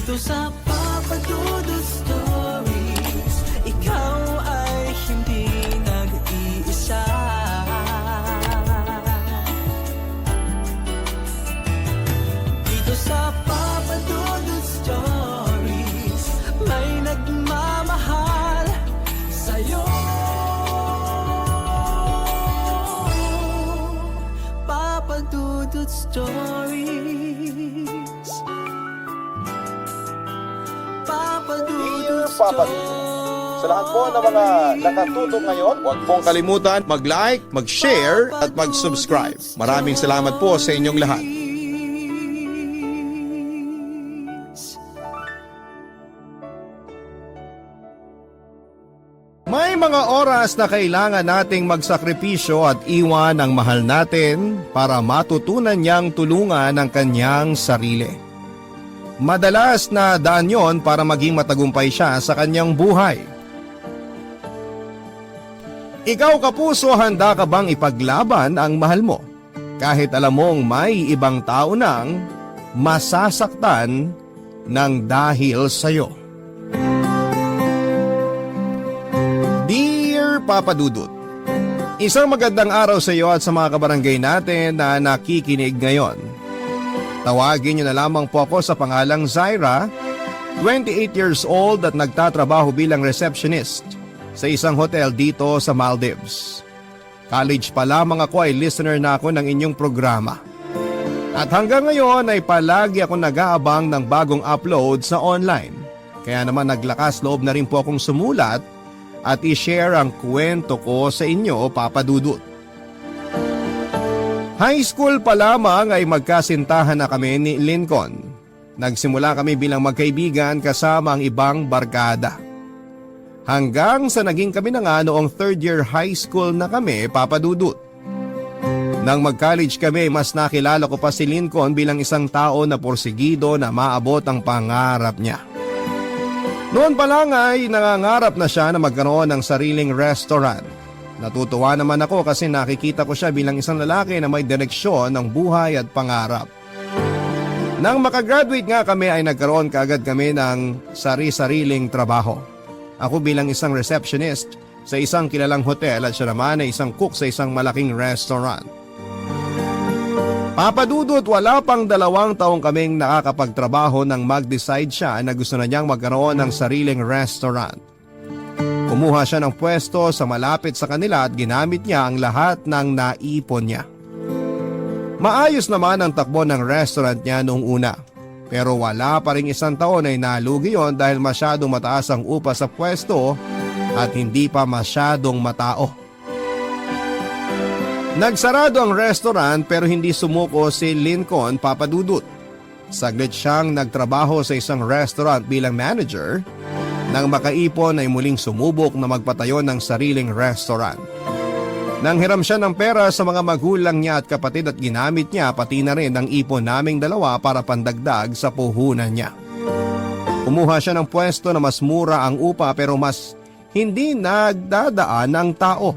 Dito sa Papa Dudut Stories, ikaw ay hindi nag-iisa. Dito sa Papa Dudut Stories, may nagmamahal sa'yo. Papa Dudut Stories. Papa Dudut Papa Dudut. Sa lahat po ng mga nakatutok ngayon, huwag pong kalimutan mag-like, mag-share at mag-subscribe. Maraming salamat po sa inyong lahat. May mga oras na kailangan nating magsakripisyo at iwan ang mahal natin para matutunan niyang tulungan ang kanyang sarili. Madalas na daan yon para maging matagumpay siya sa kanyang buhay. Ikaw kapuso, handa ka bang ipaglaban ang mahal mo? Kahit alam mong may ibang tao nang masasaktan ng dahil sa'yo. Dear Papa Dudut, isang magandang araw sa iyo at sa mga kabarangay natin na nakikinig ngayon. Tawagin niyo na lamang po ako sa pangalang Zaira, 28 years old at nagtatrabaho bilang receptionist sa isang hotel dito sa Maldives. College pa lamang ako ay listener na ako ng inyong programa. At hanggang ngayon ay palagi ako nag-aabang ng bagong upload sa online. Kaya naman naglakas loob na rin po akong sumulat at i-share ang kwento ko sa inyo, Papa Dudut. High school pa lamang ay magkasintahan na kami ni Lincoln. Nagsimula kami bilang magkaibigan kasama ang ibang barkada. Hanggang sa naging kami na nga noong third year high school na kami, Papa Dudut. Nang mag-college kami, mas nakilala ko pa si Lincoln bilang isang tao na porsigido na maabot ang pangarap niya. Noon pa lang ay nangangarap na siya na magkaroon ng sariling restaurant. Natutuwa naman ako kasi nakikita ko siya bilang isang lalaki na may direksyon ng buhay at pangarap. Nang makagraduate nga kami ay nagkaroon kaagad kami ng sari-sariling trabaho. Ako bilang isang receptionist sa isang kilalang hotel at siya naman ay isang cook sa isang malaking restaurant. Papa Dudut, wala pang 2 taong kaming nakakapagtrabaho nang mag-decide siya na gusto na niyang magkaroon ng sariling restaurant. Kumuha siya ng pwesto sa malapit sa kanila at ginamit niya ang lahat ng naipon niya. Maayos naman ang takbo ng restaurant niya noong una. Pero wala pa ring 1 taon ay nalugi yon dahil masyadong mataas ang upa sa pwesto at hindi pa masyadong matao. Nagsarado ang restaurant pero hindi sumuko si Lincoln, Papa Dudut. Saglit siyang nagtrabaho sa isang restaurant bilang manager. Nang makaipon ay muling sumubok na magpatayo ng sariling restaurant. Nang hiram siya ng pera sa mga magulang niya at kapatid at ginamit niya pati na rin ang ipon naming dalawa para pandagdag sa puhunan niya. Kumuha siya ng pwesto na mas mura ang upa pero mas hindi nagdadaan ng tao.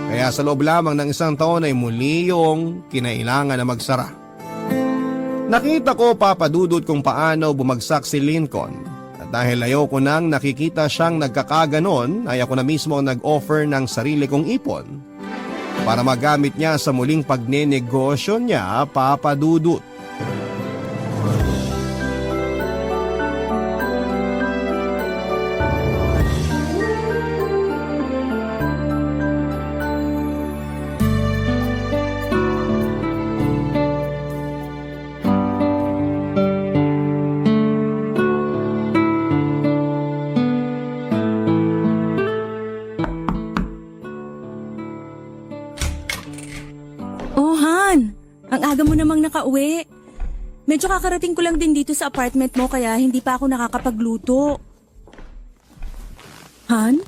Kaya sa loob lamang ng 1 taon ay muli yung kinailangan na magsara. Nakita ko, Papa Dudut, kung paano bumagsak si Lincoln. At dahil ayoko nang nakikita siyang nagkakaganon ay ako na mismo nag-offer ng sarili kong ipon para magamit niya sa muling pagnenegosyo niya, Papa Dudut. Ang aga mo namang nakauwi. Medyo kakarating ko lang din dito sa apartment mo kaya hindi pa ako nakakapagluto. Han?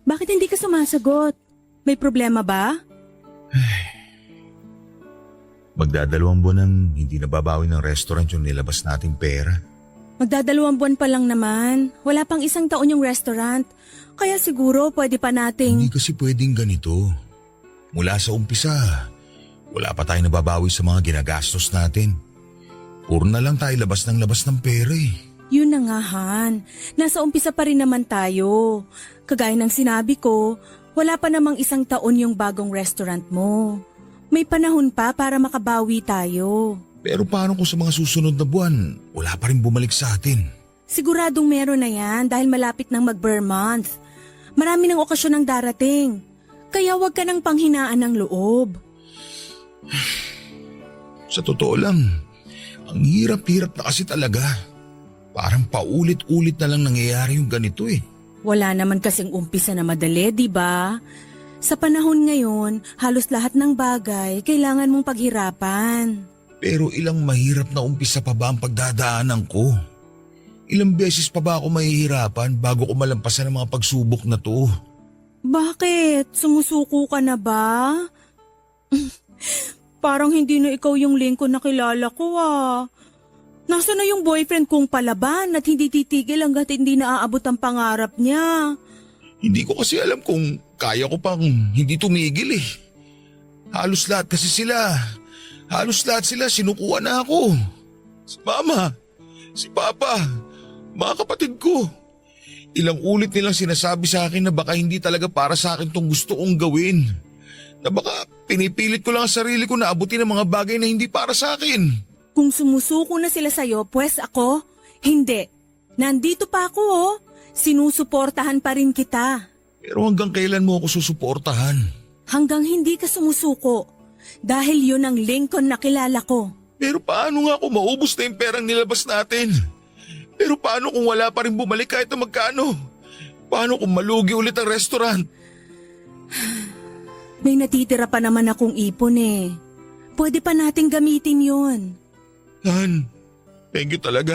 Bakit hindi ka sumasagot? May problema ba? Magdadalawang buwan nang hindi nababawi ng restaurant yung nilabas nating pera. Magdadalawang buwan pa lang naman. Wala pang 1 taon yung restaurant. Kaya siguro pwede pa nating… Hindi kasi pwedeng ganito. Mula sa umpisa, wala pa tayong nababawi sa mga ginagastos natin. Puro na lang tayo labas ng pera eh. Yun na nga, Han. Nasa umpisa pa rin naman tayo. Kagaya ng sinabi ko, wala pa namang 1 taon yung bagong restaurant mo. May panahon pa para makabawi tayo. Pero paano kung sa mga susunod na buwan, wala pa rin bumalik sa atin? Siguradong meron na yan dahil malapit ng mag-Burr month. Marami ng okasyon ang darating. Kaya huwag ka nang panghinaan ng loob. Sa totoo lang, ang hirap-hirap na kasi talaga. Parang paulit-ulit na lang nangyayari yung ganito eh. Wala naman kasing umpisa na madali, di ba? Sa panahon ngayon, halos lahat ng bagay kailangan mong paghirapan. Pero ilang mahirap na umpisa pa ba ang pagdadaanan ko? Ilang beses pa ba ako mahihirapan bago ko malampasan ang mga pagsubok na to? Bakit? Sumusuko ka na ba? Parang hindi na ikaw yung Lincoln na kilala ko ah. Nasaan na yung boyfriend kong palaban at hindi titigil hanggat hindi naaabot ang pangarap niya? Hindi ko kasi alam kung kaya ko pang hindi tumigil eh. Halos lahat sila sinukuha na ako. Si Mama, si Papa, mga kapatid ko. Ilang ulit nilang sinasabi sa akin na baka hindi talaga para sa akin tong gusto kong gawin. Na baka pinipilit ko lang ang sarili ko na abutin ang mga bagay na hindi para sa akin. Kung sumusuko na sila sa'yo, pues ako, hindi. Nandito pa ako oh. Sinusuportahan pa rin kita. Pero hanggang kailan mo ako susuportahan? Hanggang hindi ka sumusuko. Dahil yun ang Lincoln na kilala ko. Pero paano nga kung maubos na yung perang nilabas natin? Pero paano kung wala pa rin bumalik kahit na magkano? Paano kung malugi ulit ang restaurant? May natitira pa naman akong ipon eh. Pwede pa nating gamitin yun. Han, thank you talaga.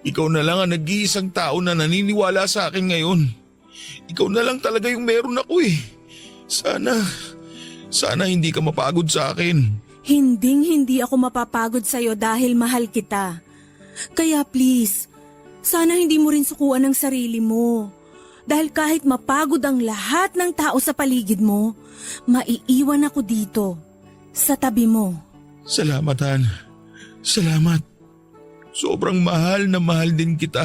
Ikaw na lang ang nag-iisang tao na naniniwala sa akin ngayon. Ikaw na lang talaga yung meron ako eh. Sana hindi ka mapagod sa akin. Hindi ako mapapagod sa'yo dahil mahal kita. Kaya please, sana hindi mo rin sukuan ang sarili mo. Dahil kahit mapagod ang lahat ng tao sa paligid mo, maiiwan ako dito, sa tabi mo. Salamat, Han. Salamat. Sobrang mahal na mahal din kita.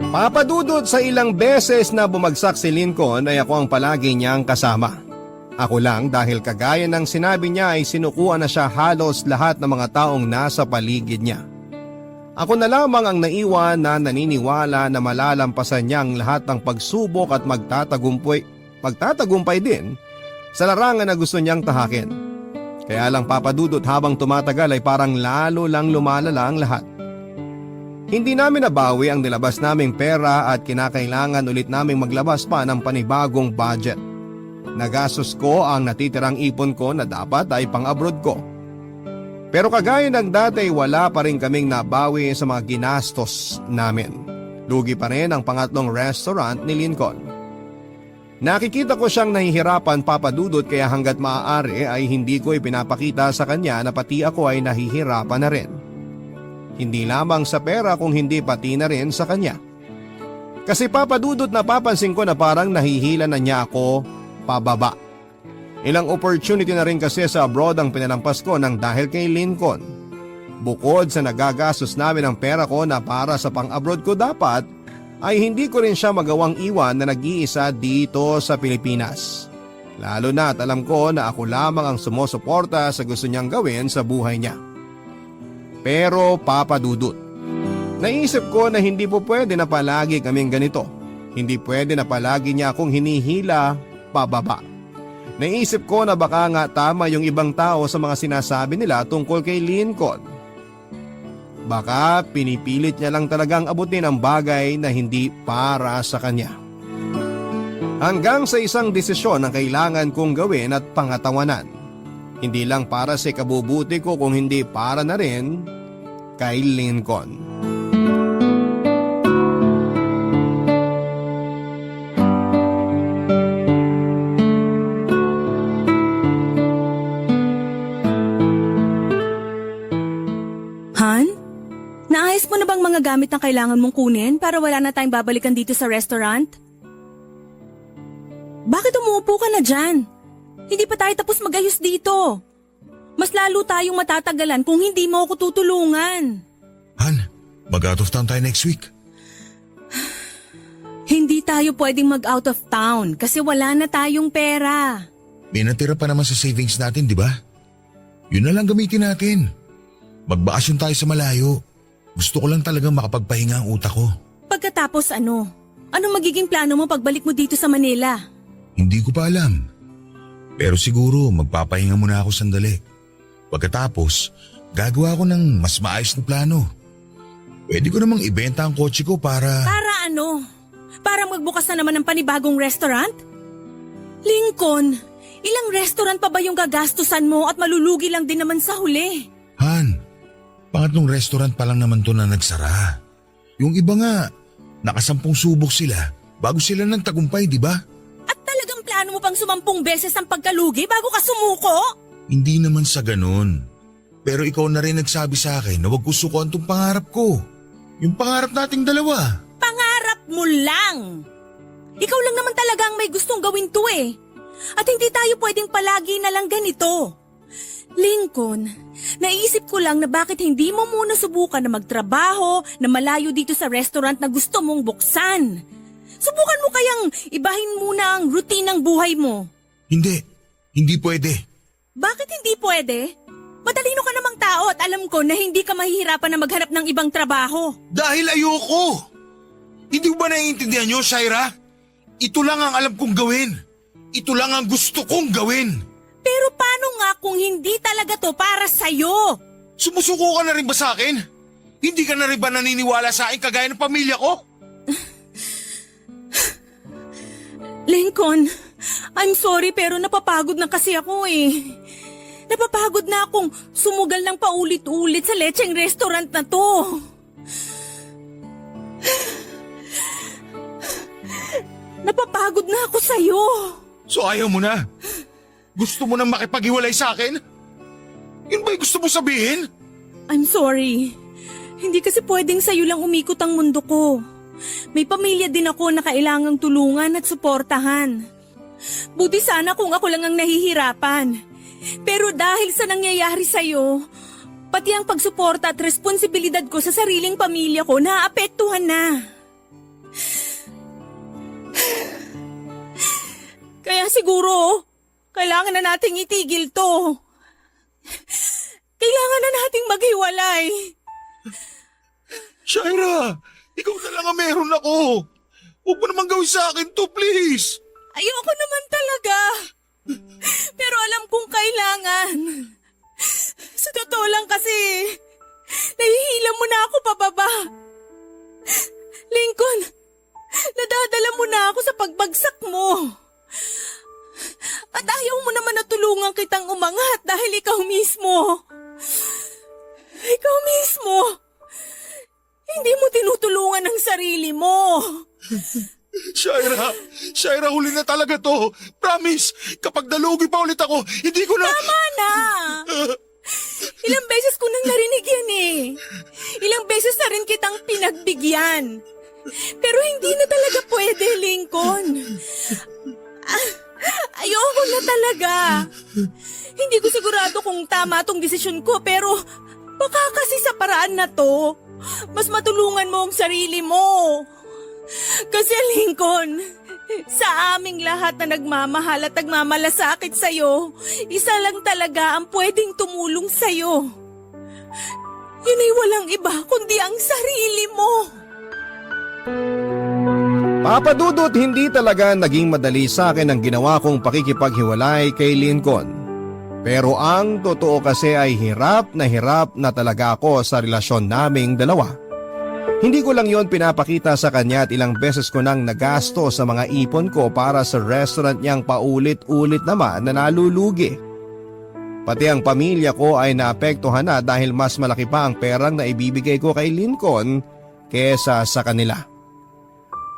Papadudod sa ilang beses na bumagsak si Lincoln ay ako ang palagi niyang kasama. Ako lang dahil kagaya ng sinabi niya ay sinukuan na siya halos lahat ng mga taong nasa paligid niya. Ako na lamang ang naiwan na naniniwala na malalampasan niya ang lahat ng pagsubok at magtatagumpay din sa larangan na gusto niyang tahakin. Kaya lang papadudot habang tumatagal ay parang lalo lang lumalala ang lahat. Hindi namin nabawi ang nilabas naming pera at kinakailangan ulit naming maglabas pa ng panibagong budget. Nagastos ko ang natitirang ipon ko na dapat ay pang-abroad ko. Pero kagaya ng dati wala pa rin kaming nabawi sa mga ginastos namin. Lugi pa rin ang pangatlong restaurant ni Lincoln. Nakikita ko siyang nahihirapan papadudot kaya hanggat maaari ay hindi ko ipinapakita sa kanya na pati ako ay nahihirapan na rin. Hindi lamang sa pera kung hindi pati na rin sa kanya. Kasi papadudot napapansin ko na parang nahihila na niya ako pababa. Ilang opportunity na rin kasi sa abroad ang pinalampas ko ng dahil kay Lincoln. Bukod sa nagagastos namin ang pera ko na para sa pang-abroad ko dapat, ay hindi ko rin siya magawang iwan na nag-iisa dito sa Pilipinas. Lalo na at alam ko na ako lamang ang sumusuporta sa gusto niyang gawin sa buhay niya. Pero papadudot, naisip ko na hindi po pwede na palagi kaming ganito. Hindi pwede na palagi niya akong hinihila pababa. Naisip ko na baka nga tama yung ibang tao sa mga sinasabi nila tungkol kay Lincoln. Baka pinipilit niya lang talagang abutin ang bagay na hindi para sa kanya. Hanggang sa isang desisyon ang kailangan kong gawin at pangatawanan. Hindi lang para sa ikabubuti ko kung hindi para na rin kay Lincoln. Han? Naayos mo na bang mga gamit na kailangan mong kunin para wala na tayong babalikan dito sa restaurant? Bakit umuupo ka na dyan? Hindi pa tayo tapos mag-ayos dito. Mas lalo tayong matatagalan kung hindi mo ako tutulungan. Han, mag-out of town tayo next week. Hindi tayo pwedeng mag-out of town kasi wala na tayong pera. May natira pa naman sa savings natin, di ba? Yun na lang gamitin natin. Magbakasyon tayo sa malayo. Gusto ko lang talagang makapagpahinga ang utak ko. Pagkatapos ano? Anong magiging plano mo pagbalik mo dito sa Manila? Hindi ko pa alam. Pero siguro magpapahinga muna ako sandali. Pagkatapos, gagawa ko ng mas maayos na plano. Pwede ko namang ibenta ang kotse ko para… Para ano? Para magbukas na naman ng panibagong restaurant? Lincoln, ilang restaurant pa ba yung gagastusan mo at malulugi lang din naman sa huli? Han, pangatlong restaurant pa lang naman to na nagsara. Yung iba nga, nakasampung subok sila bago sila nagtagumpay, di ba? At talagang plano mo pang 10 beses ang pagkalugi bago ka sumuko? Hindi naman sa ganun. Pero ikaw na rin nagsabi sa akin na wag ko sukuan tong pangarap ko. Yung pangarap nating dalawa. Pangarap mo lang! Ikaw lang naman talaga ang may gustong gawin to eh. At hindi tayo pwedeng palagi na lang ganito. Lincoln, naisip ko lang na bakit hindi mo muna subukan na magtrabaho na malayo dito sa restaurant na gusto mong buksan. Subukan mo kayang ibahin muna ang routine ng buhay mo. Hindi pwede. Bakit hindi pwede? Matalino ka namang tao at alam ko na hindi ka mahihirapan na maghanap ng ibang trabaho. Dahil ayoko. Hindi mo ba naiintindihan nyo, Shaira? Ito lang ang alam kong gawin. Ito lang ang gusto kong gawin. Pero paano nga kung hindi talaga to para sa'yo? Sumusuko ka na rin ba sa akin? Hindi ka na rin ba naniniwala sa akin kagaya ng pamilya ko? Lincoln, I'm sorry pero napapagod na kasi ako eh. Napapagod na akong sumugal ng paulit-ulit sa lecheng restaurant na to. Napapagod na ako sa'yo. So ayaw mo na? Gusto mo nang makipaghiwalay sa akin? Yun ba yung gusto mo sabihin? I'm sorry. Hindi kasi pwedeng sa'yo lang umikot ang mundo ko. May pamilya din ako na kailangang tulungan at suportahan. Buti sana kung ako lang ang nahihirapan. Pero dahil sa nangyayari sa'yo, pati ang pagsuporta at responsibilidad ko sa sariling pamilya ko naapektuhan na. Kaya siguro, kailangan na nating itigil to. Kailangan na nating maghiwalay. Shaira, ikaw na lang ang meron ako. Huwag mo naman gawin sa akin to, please. Ayoko naman talaga. Pero alam kong kailangan. Sa totoo lang kasi, nahihila mo na ako pababa. Lincoln, nadadala mo na ako sa pagbagsak mo. At ayaw mo naman na tulungan kitang umangat dahil ikaw mismo. Ikaw mismo. Hindi mo tinutulungan ang sarili mo. Shaira, huli na talaga to. Promise, kapag nalugi pa ulit ako, hindi ko na… Tama na! Ilang beses ko nang narinig yan eh. Ilang beses na rin kitang pinagbigyan. Pero hindi na talaga pwede, Lincoln. Ayoko na talaga. Hindi ko sigurado kung tama tong desisyon ko pero baka kasi sa paraan na to, mas matulungan mo ang sarili mo. Kasi Lincoln, sa aming lahat na nagmamahal at nagmamalasakit sa'yo, isa lang talaga ang pwedeng tumulong sa'yo. Yun ay walang iba kundi ang sarili mo. Papa Dudut, hindi talaga naging madali sa akin ang ginawa kong pakikipaghiwalay kay Lincoln. Pero ang totoo kasi ay hirap na talaga ako sa relasyon naming dalawa. Hindi ko lang yon pinapakita sa kanya at ilang beses ko nang nagasto sa mga ipon ko para sa restaurant niyang paulit-ulit naman na nalulugi. Pati ang pamilya ko ay naapektuhan na dahil mas malaki pa ang perang na ibibigay ko kay Lincoln kesa sa kanila.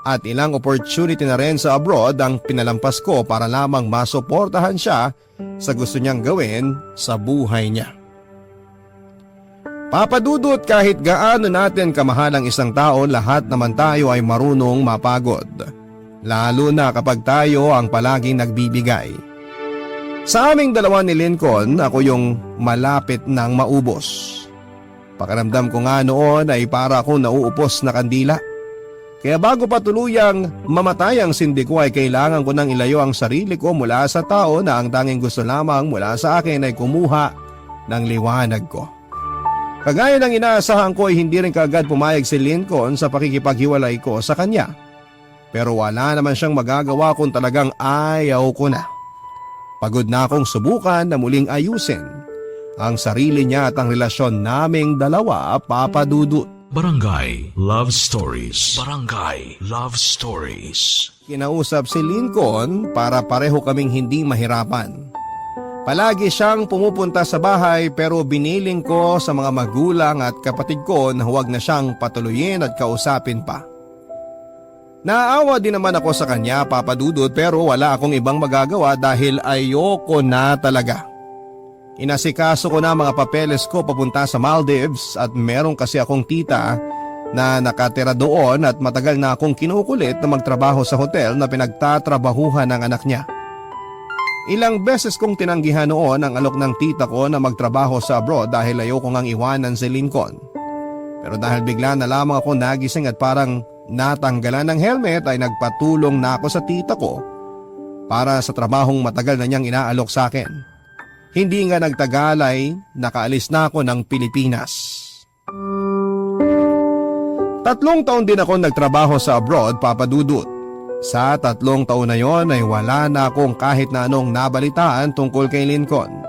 At ilang opportunity na rin sa abroad ang pinalampas ko para lamang masuportahan siya sa gusto niyang gawin sa buhay niya. Papa Dudut, kahit gaano natin kamahal ang isang tao, lahat naman tayo ay marunong mapagod. Lalo na kapag tayo ang palaging nagbibigay. Sa aming dalawa ni Lincoln, ako yung malapit nang maubos. Pakiramdam ko nga noon ay para akong nauupos na kandila. Kaya bago pa tuluyang mamatay ang sindi ko ay kailangan ko nang ilayo ang sarili ko mula sa tao na ang tanging gusto lamang mula sa akin ay kumuha ng liwanag ko. Kagaya ng inaasahan ko ay hindi rin kaagad pumayag si Lincoln sa pakikipaghiwalay ko sa kanya. Pero wala naman siyang magagawa kung talagang ayaw ko na. Pagod na akong subukan na muling ayusin ang sarili niya at ang relasyon naming dalawa, Papa Dudut. Barangay Love Stories. Barangay Love Stories. Kinausap si Lincoln para pareho kaming hindi mahirapan. Palagi siyang pumupunta sa bahay pero biniling ko sa mga magulang at kapatid ko na huwag na siyang patuloyin at kausapin pa. Naawa din naman ako sa kanya, Papa Dudut, pero wala akong ibang magagawa dahil ayoko na talaga. Inasikaso ko na mga papeles ko papunta sa Maldives at meron kasi akong tita na nakatira doon at matagal na akong kinukulit na magtrabaho sa hotel na pinagtatrabahuhan ng anak niya. Ilang beses kong tinanggihan noon ang alok ng tita ko na magtrabaho sa abroad dahil ayoko ngang iwanan si Lincoln. Pero dahil bigla na lamang ako nagising at parang natanggalan ng helmet ay nagpatulong na ako sa tita ko para sa trabahong matagal na niyang inaalok sa akin. Hindi nga nagtagal ay nakaalis na ako ng Pilipinas. 3 taon din ako nagtrabaho sa abroad, Papa Dudut. Sa 3 taon na yon ay wala na akong kahit na anong nabalitaan tungkol kay Lincoln.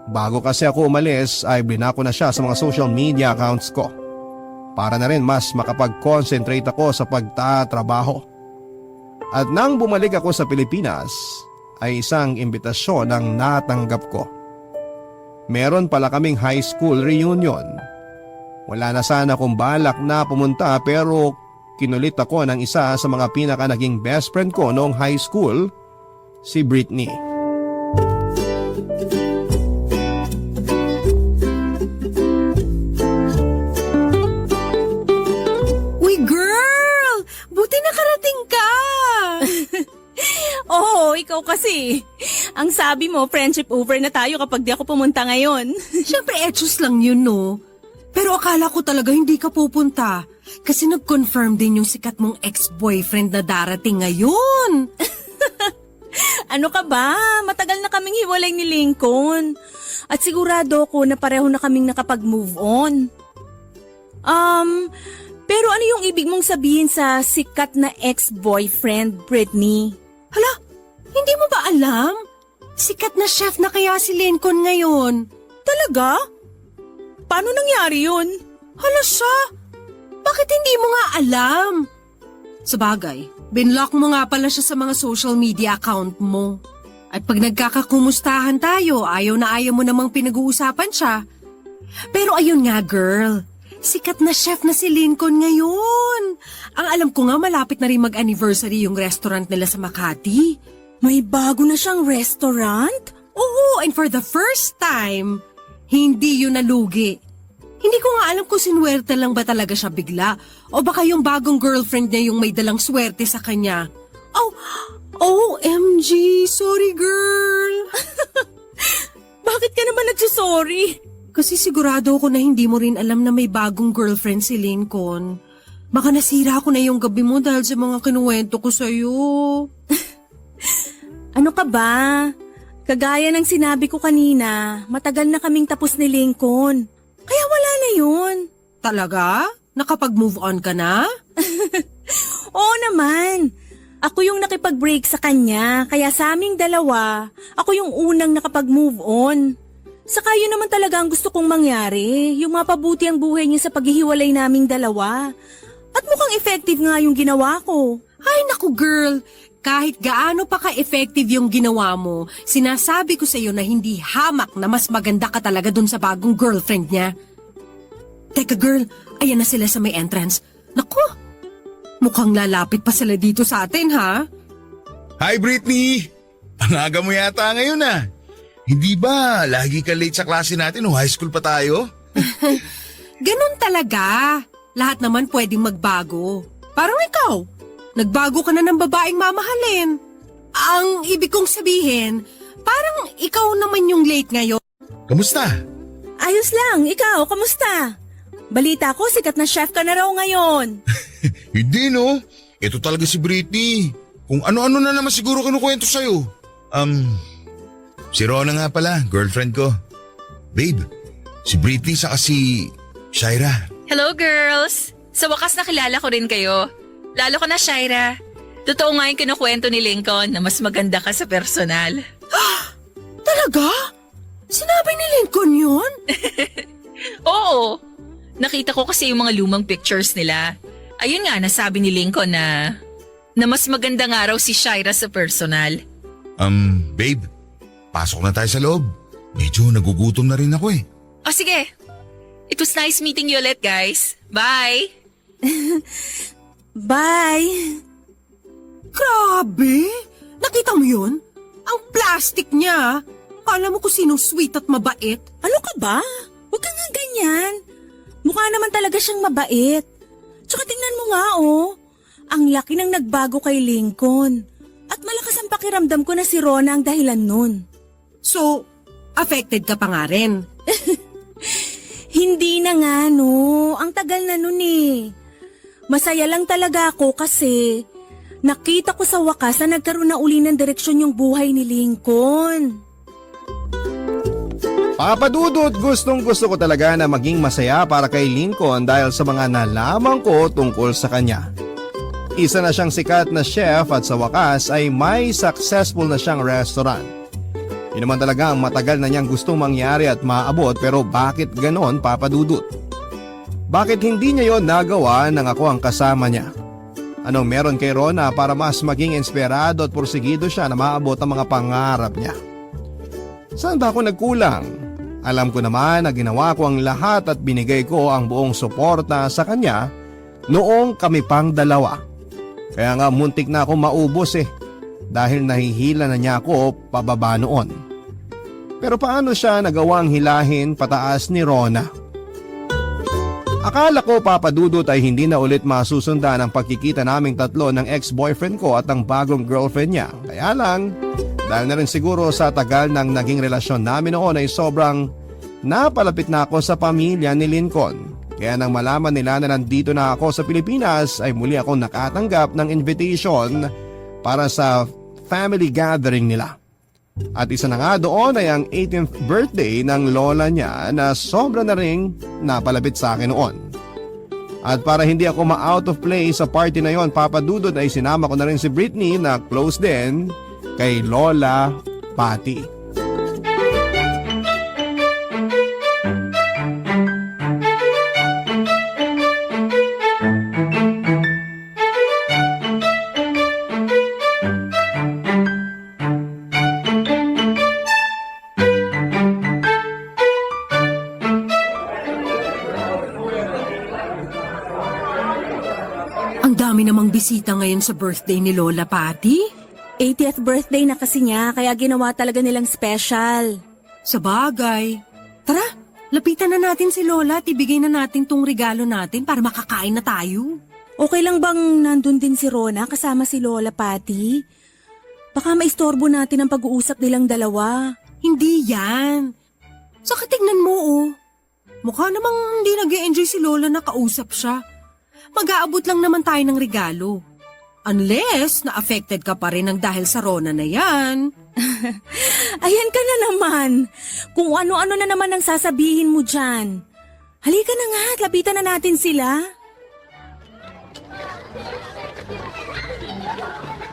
Bago kasi ako umalis ay blinako na siya sa mga social media accounts ko. Para na rin mas makapag-concentrate ako sa pagtatrabaho. At nang bumalik ako sa Pilipinas ay isang imbitasyon ang natanggap ko. Meron pala kaming high school reunion. Wala na sana akong balak na pumunta pero kinulit ako ng isa sa mga pinaka naging best friend ko noong high school, si Britney. Uy girl! Buti nakarating ka! Oo, ikaw kasi. Ang sabi mo, friendship over na tayo kapag di ako pumunta ngayon. Siyempre, etchos lang yun, no? Pero akala ko talaga hindi ka pupunta. Kasi nag-confirm din yung sikat mong ex-boyfriend na darating ngayon. Ano ka ba? Matagal na kaming hiwalay ni Lincoln. At sigurado ko na pareho na kaming nakapag-move on. Pero ano yung ibig mong sabihin sa sikat na ex-boyfriend, Britney? Hala, hindi mo ba alam? Sikat na chef na kaya si Lincoln ngayon. Talaga? Paano nangyari yun? Hala siya, bakit hindi mo nga alam? Sabagay, binlock mo nga pala siya sa mga social media account mo. At pag nagkakakumustahan tayo, ayaw na ayaw mo namang pinag-uusapan siya. Pero ayun nga girl, sikat na chef na si Lincoln ngayon. Ang alam ko nga malapit na rin mag-anniversary yung restaurant nila sa Makati. May bago na siyang restaurant? Oo, and for the first time, hindi yun nalugi. Hindi ko nga alam kung sinuwerte lang ba talaga siya bigla o baka yung bagong girlfriend niya yung may dalang swerte sa kanya. Oh, OMG, sorry girl. Bakit ka naman nagsusorry? Kasi sigurado ako na hindi mo rin alam na may bagong girlfriend si Lincoln. Baka nasira ko na yung gabi mo dahil sa mga kinuwento ko sa'yo. Ano ka ba? Kagaya ng sinabi ko kanina, matagal na kaming tapos ni Lincoln. Kaya wala na yun. Talaga? Nakapag-move on ka na? Oo naman. Ako yung nakipag-break sa kanya, kaya sa aming dalawa, ako yung unang nakapag-move on. Saka yun naman talaga ang gusto kong mangyari, yung mapabuti ang buhay niya sa paghihiwalay naming dalawa. At mukhang effective nga yung ginawa ko. Ay naku girl, kahit gaano pa ka-effective yung ginawa mo, sinasabi ko sa iyo na hindi hamak na mas maganda ka talaga dun sa bagong girlfriend niya. Teka girl, ayan na sila sa may entrance. Naku, mukhang lalapit pa sila dito sa atin ha? Hi Britney! Ang aga mo yata ngayon ah. Hindi ba lagi ka late sa klase natin o high school pa tayo? Ganun talaga. Lahat naman pwedeng magbago. Parang ikaw, nagbago ka na ng babaeng mamahalin. Ang ibig kong sabihin, Parang ikaw naman yung late ngayon. Kamusta? Ayos lang, ikaw, kamusta? Balita ko, sikat na chef ka na raw ngayon. Hindi no. Ito talaga si Britney. Kung ano-ano na naman siguro kinukwento sa'yo. Si Rona nga pala, girlfriend ko. Babe, si Britney saka si Shaira. Hello girls! Sa wakas nakilala ko rin kayo. Lalo ko na Shaira. Totoo nga yung kinukwento ni Lincoln na mas maganda ka sa personal. Talaga? Sinabi ni Lincoln yun? Oo! Nakita ko kasi yung mga lumang pictures nila. Ayun nga, nasabi ni Lincoln na mas maganda nga raw si Shaira sa personal. Babe, pasok na tayo sa loob. Medyo nagugutom na rin ako eh. O sige. It was nice meeting you ulit, guys. Bye! Bye! Grabe! Nakita mo yun? Ang plastic niya. Kala mo kung sino sweet at mabait. Ano ka ba? Huwag ka nga ganyan. Mukha naman talaga siyang mabait. Tsaka tingnan mo nga oh. Ang laki ng nagbago kay Lincoln. At malakas ang pakiramdam ko na si Rona ang dahilan nun. So, affected ka pa nga rin. Hindi na nga no. Ang tagal na nun eh. Masaya lang talaga ako kasi nakita ko sa wakas na nagkaroon na uli ng direksyon yung buhay ni Lincoln. Papa Dudut, gustong gusto ko talaga na maging masaya para kay Lincoln dahil sa mga nalaman ko tungkol sa kanya. Isa na siyang sikat na chef at sa wakas ay may successful na siyang restaurant. Yun naman talaga ang matagal na niyang gustong mangyari at maabot, pero bakit ganon, Papa Dudut? Bakit hindi niya yon nagawa nang ako ang kasama niya? Anong meron kay Rona para mas maging inspirado at porsigido siya na maabot ang mga pangarap niya? Saan ba ako nagkulang? Alam ko naman na ginawa ko ang lahat at binigay ko ang buong suporta sa kanya noong kami pang dalawa. Kaya nga muntik na ako maubos dahil nahihila na niya ako pababa noon. Pero paano siya nagawang hilahin pataas ni Rona? Akala ko, Papa Dudut, ay hindi na ulit masusundan ang pagkikita naming tatlo ng ex-boyfriend ko at ang bagong girlfriend niya. Kaya lang, dahil na rin siguro sa tagal ng naging relasyon namin noon ay sobrang napalapit na ako sa pamilya ni Lincoln. Kaya nang malaman nila na nandito na ako sa Pilipinas ay muli akong nakatanggap ng invitation para sa family gathering nila. At isa na nga doon ay ang 18th birthday ng lola niya na sobra na ring napalapit sa akin noon. At para hindi ako ma-out of place sa party na yon, Papa Dudut, ay sinama ko na rin si Britney na close din kay Lola Patty. Ang dami namang bisita ngayon sa birthday ni Lola Patty. 80th birthday na kasi niya, kaya ginawa talaga nilang special. Sa bagay. Tara, lapitan na natin si Lola at ibigay na natin tong regalo natin para makakain na tayo. Okay lang bang nandun din si Rona kasama si Lola Patty? Baka maistorbo natin ang pag-uusap nilang dalawa. Hindi yan. Saka tignan mo oh. Mukha namang hindi nag-e-enjoy si Lola na kausap siya. Mag-aabot lang naman tayo ng regalo. Unless na-affected ka pa rin ng dahil sa Rona na yan. Ayan ka na naman. Kung ano-ano na naman ang sasabihin mo dyan. Halika na nga, lapitan na natin sila.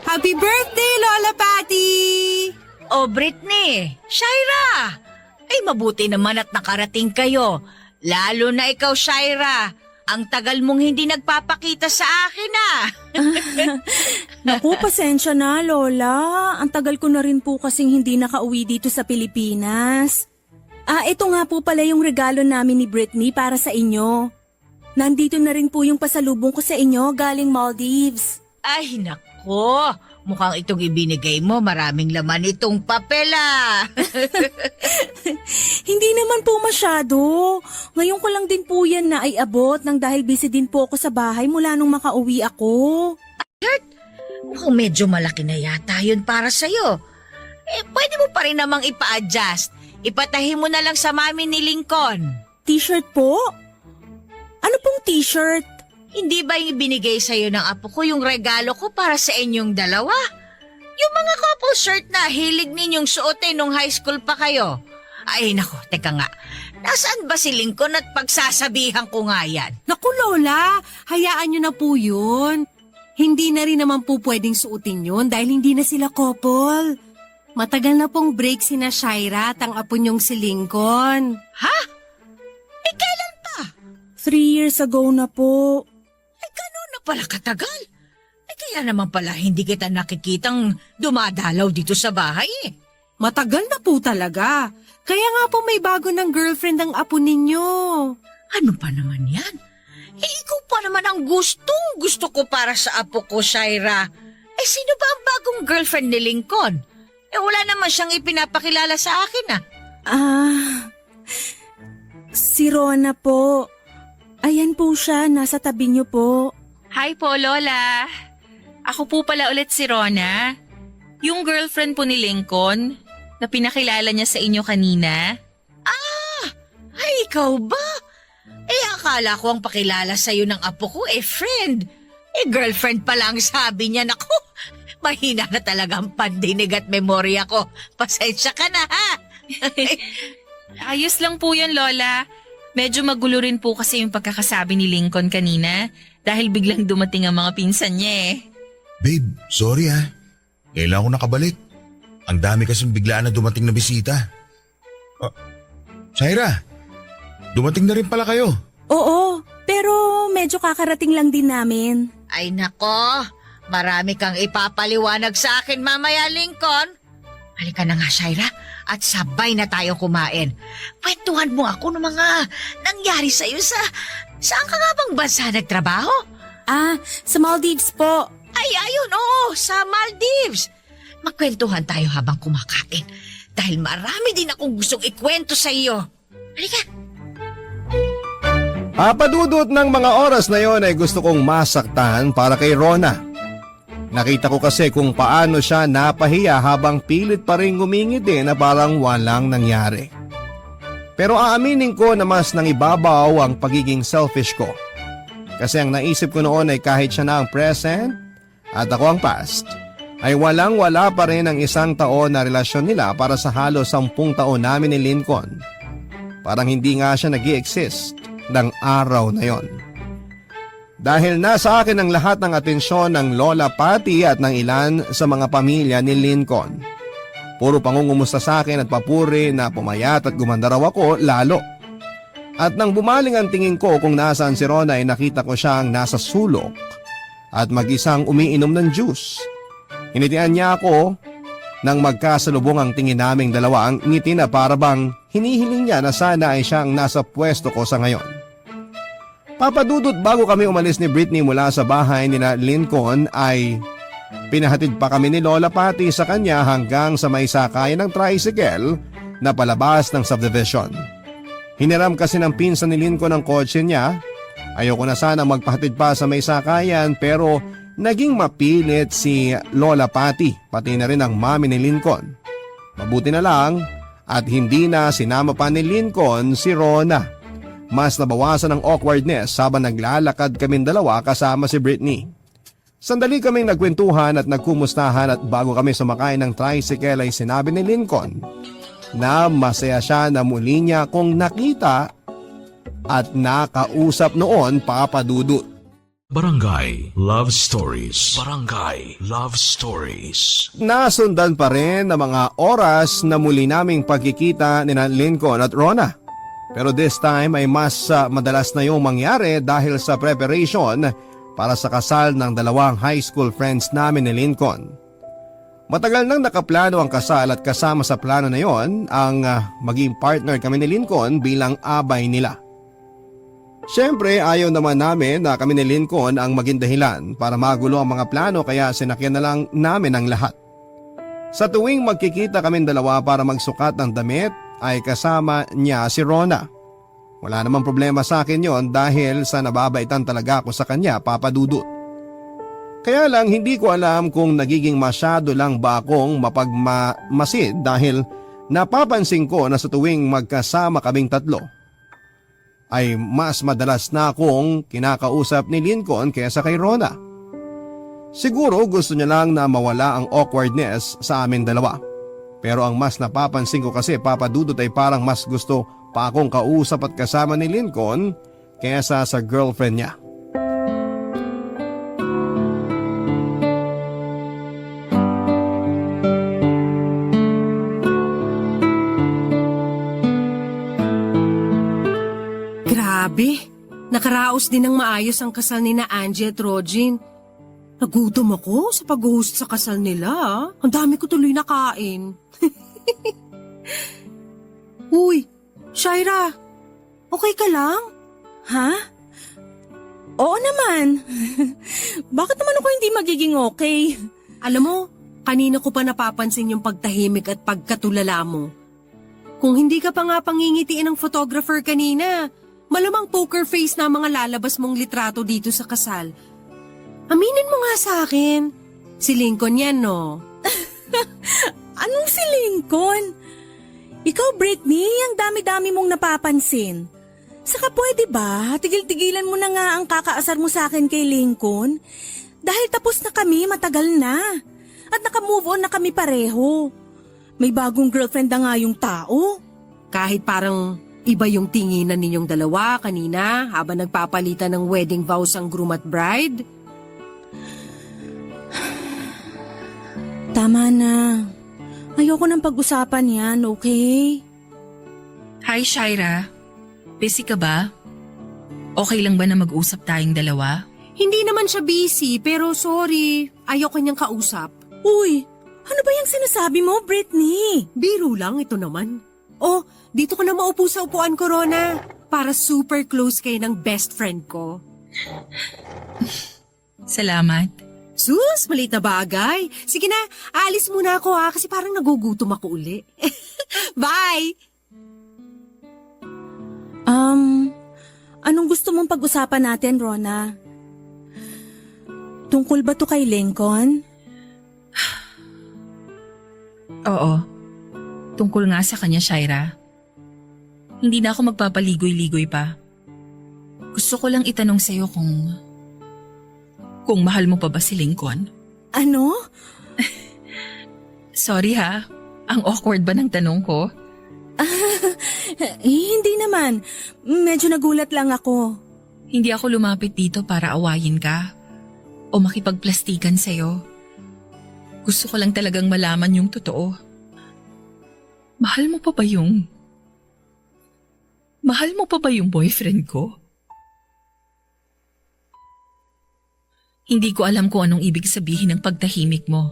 Happy birthday, Lola Patty! Oh, Britney! Shaira! Ay, mabuti naman at nakarating kayo. Lalo na ikaw, Shaira. Ang tagal mong hindi nagpapakita sa akin, Naku, pasensya na, Lola. Ang tagal ko na rin po kasing hindi nakauwi dito sa Pilipinas. Ito nga po pala yung regalo namin ni Britney para sa inyo. Nandito na rin po yung pasalubong ko sa inyo galing Maldives. Ay, nako. Mukhang itong ibinigay mo, maraming laman itong papel, Hindi naman po masyado. Ngayon ko lang din po yan na ay abot nang dahil busy din po ako sa bahay mula nung makauwi ako. Mukhang medyo malaki na yata yun para sa'yo. Pwede mo pa rin namang ipa-adjust. Ipatahi mo na lang sa mami ni Lincoln. T-shirt po? Ano pong t-shirt? Hindi ba yung binigay sa'yo ng apo ko yung regalo ko para sa inyong dalawa? Yung mga couple shirt na hilig ninyong suotin nung high school pa kayo. Ay nako, teka nga. Nasaan ba si Lincoln at pagsasabihan ko nga yan? Naku Lola, hayaan nyo na po yun. Hindi na rin naman po pwedeng suotin yun dahil hindi na sila couple. Matagal na pong break sina Shaira at ang apo niyong si Lincoln. Ha? Kailan pa? 3 years ago na po. Gano'n na pala katagal. Kaya naman pala hindi kita nakikitang dumadalaw dito sa bahay eh. Matagal na po talaga. Kaya nga po may bago ng girlfriend ang apo ninyo. Ano pa naman yan? Ikaw pa naman ang gusto ko para sa apo ko, Shaira. Sino ba ang bagong girlfriend ni Lincoln? Wala naman siyang ipinapakilala sa akin Si Rona po. Ayan po siya, nasa tabi niyo po. Hi po, Lola. Ako po pala ulit si Rona. Yung girlfriend po ni Lincoln na pinakilala niya sa inyo kanina. Ay, ikaw ba? Akala ko ang pakilala sa'yo ng apo ko, friend. Girlfriend pa lang sabi niya. Naku, mahina na talaga ang pandinig at memorya ko. Pasensya ka na, ha? Ayos lang po yun, Lola. Medyo magulo rin po kasi yung pagkakasabi ni Lincoln kanina dahil biglang dumating ang mga pinsan niya eh. Babe, sorry ha. Kailan ako nakabalik? Ang dami kasing biglaan na dumating na bisita. Shaira, dumating na rin pala kayo. Oo, pero medyo kakarating lang din namin. Ay nako, marami kang ipapaliwanag sa akin mamaya, Lincoln. Halika na nga, Shaira, at sabay na tayo kumain. Kwentuhan mo ako ng mga nangyari sa'yo saan ka nga bang bansa nagtrabaho? Sa Maldives po. Ay, ayun, oo, sa Maldives. Magkwentuhan tayo habang kumakain dahil marami din akong gustong ikwento sa iyo. Halika. Papadudot ng mga oras na yon ay gusto kong masaktan para kay Rona. Nakita ko kasi kung paano siya napahiya habang pilit pa rin ngumingiti na parang walang nangyari. Pero aaminin ko na mas nangibabaw ang pagiging selfish ko. Kasi ang naisip ko noon ay kahit siya na ang present at ako ang past, ay walang-wala pa rin ang 1 taon na relasyon nila para sa halos 10 taon namin ni Lincoln. Parang hindi nga siya nag-i-exist ng araw na yon. Dahil nasa akin ang lahat ng atensyon ng Lola Patty at ng ilan sa mga pamilya ni Lincoln. Puro pangungumusta sa akin at papuri na pumayat at gumanda raw ako lalo. At nang bumaling ang tingin ko kung nasaan si Rona ay nakita ko siyang nasa sulok at mag-isang umiinom ng juice. Hinitian niya ako nang magkasalubong ang tingin naming dalawa, ang ngiti na para bang hinihiling niya na sana ay siyang nasa pwesto ko sa ngayon. Papadudot, bago kami umalis ni Britney mula sa bahay ni Lincoln ay pinahatid pa kami ni Lola Patty sa kanya hanggang sa may sakayan ng tricycle na palabas ng subdivision. Hiniram kasi ng pinsan ni Lincoln ang kotse niya. Ayoko na sana magpahatid pa sa may sakayan pero naging mapilit si Lola Patty, pati na rin ang mami ni Lincoln. Mabuti na lang at hindi na sinama pa ni Lincoln si Rona. Mas nabawasan ang awkwardness habang naglalakad kaming dalawa kasama si Britney. Sandali kaming nagkwentuhan at nagkumustahan at bago kami sumakay ng tricycle ay sinabi ni Lincoln na masaya siya na muli niya akong nakita at nakausap noon, Papadudut. Barangay Love Stories. Barangay Love Stories. Nasundan pa rin ng mga oras na muli naming pagkikita ni Lincoln at Rona. Pero this time ay mas madalas na yung mangyari dahil sa preparation para sa kasal ng 2 high school friends namin ni Lincoln. Matagal nang nakaplano ang kasal at kasama sa plano na yon ang maging partner kami ni Lincoln bilang abay nila. Siyempre ayaw naman namin na kami ni Lincoln ang maging dahilan para magulo ang mga plano kaya sinakyan na lang namin ang lahat. Sa tuwing magkikita kaming dalawa para magsukat ng damit ay kasama niya si Rona. Wala namang problema sa akin yon dahil sa nababaitan talaga ako sa kanya, Papadudut. Kaya lang hindi ko alam kung nagiging masyado lang ba akong mapagmasid dahil napapansin ko na sa tuwing magkasama kaming tatlo ay mas madalas na akong kinakausap ni Lincoln kaysa kay Rona. Siguro gusto niya lang na mawala ang awkwardness sa amin dalawa. Pero ang mas napapansin ko kasi Papa Dudut ay parang mas gusto pa akong kausap at kasama ni Lincoln kaysa sa girlfriend niya. Grabe, nakaraos din ng maayos ang kasal ni na Angie at Rogin. Nagutom ako sa pag-host sa kasal nila. Ang dami ko tuloy nakain. Uy, Shaira, okay ka lang? Ha? Oo naman. Bakit naman ako hindi magiging okay? Alam mo, kanina ko pa napapansin yung pagtahimik at pagkatulala mo. Kung hindi ka pa nga pangingitiin ng photographer kanina, malamang poker face na mga lalabas mong litrato dito sa kasal. Aminin mo nga sa akin. Si Lincoln yan, no? Anong si Lincoln? Ikaw, Britney, ang dami-dami mong napapansin. Saka pwede ba, tigil-tigilan mo na nga ang kakaasar mo sa akin kay Lincoln? Dahil tapos na kami, matagal na. At naka-move on na kami pareho. May bagong girlfriend na nga yung tao. Kahit parang iba yung tinginan ninyong dalawa kanina habang nagpapalitan ng wedding vows ang groom at bride. Tama na. Ayoko nang pag-usapan yan, okay? Hi, Shaira. Busy ka ba? Okay lang ba na mag-usap tayong dalawa? Hindi naman siya busy, pero sorry, ayaw kanyang kausap. Uy, ano ba yung sinasabi mo, Britney? Biro lang ito naman. Oh, dito ka na maupo sa upuan ko, Rona. Para super close kayo ng best friend ko. Salamat. Sus, maliit na bagay. Sige na, aalis muna ako kasi parang nagugutom ako uli. Bye! Anong gusto mong pag-usapan natin, Rona? Tungkol ba to kay Lincoln? Oo. Tungkol nga sa kanya, Shaira. Hindi na ako magpapaligoy-ligoy pa. Gusto ko lang itanong sa'yo kung mahal mo pa ba si Lincoln? Ano? Sorry ha, ang awkward ba ng tanong ko? Hindi naman. Medyo nagulat lang ako. Hindi ako lumapit dito para awayin ka o makipagplastikan sa'yo. Gusto ko lang talagang malaman yung totoo. Mahal mo pa ba yung boyfriend ko? Hindi ko alam kung anong ibig sabihin ng pagtahimik mo.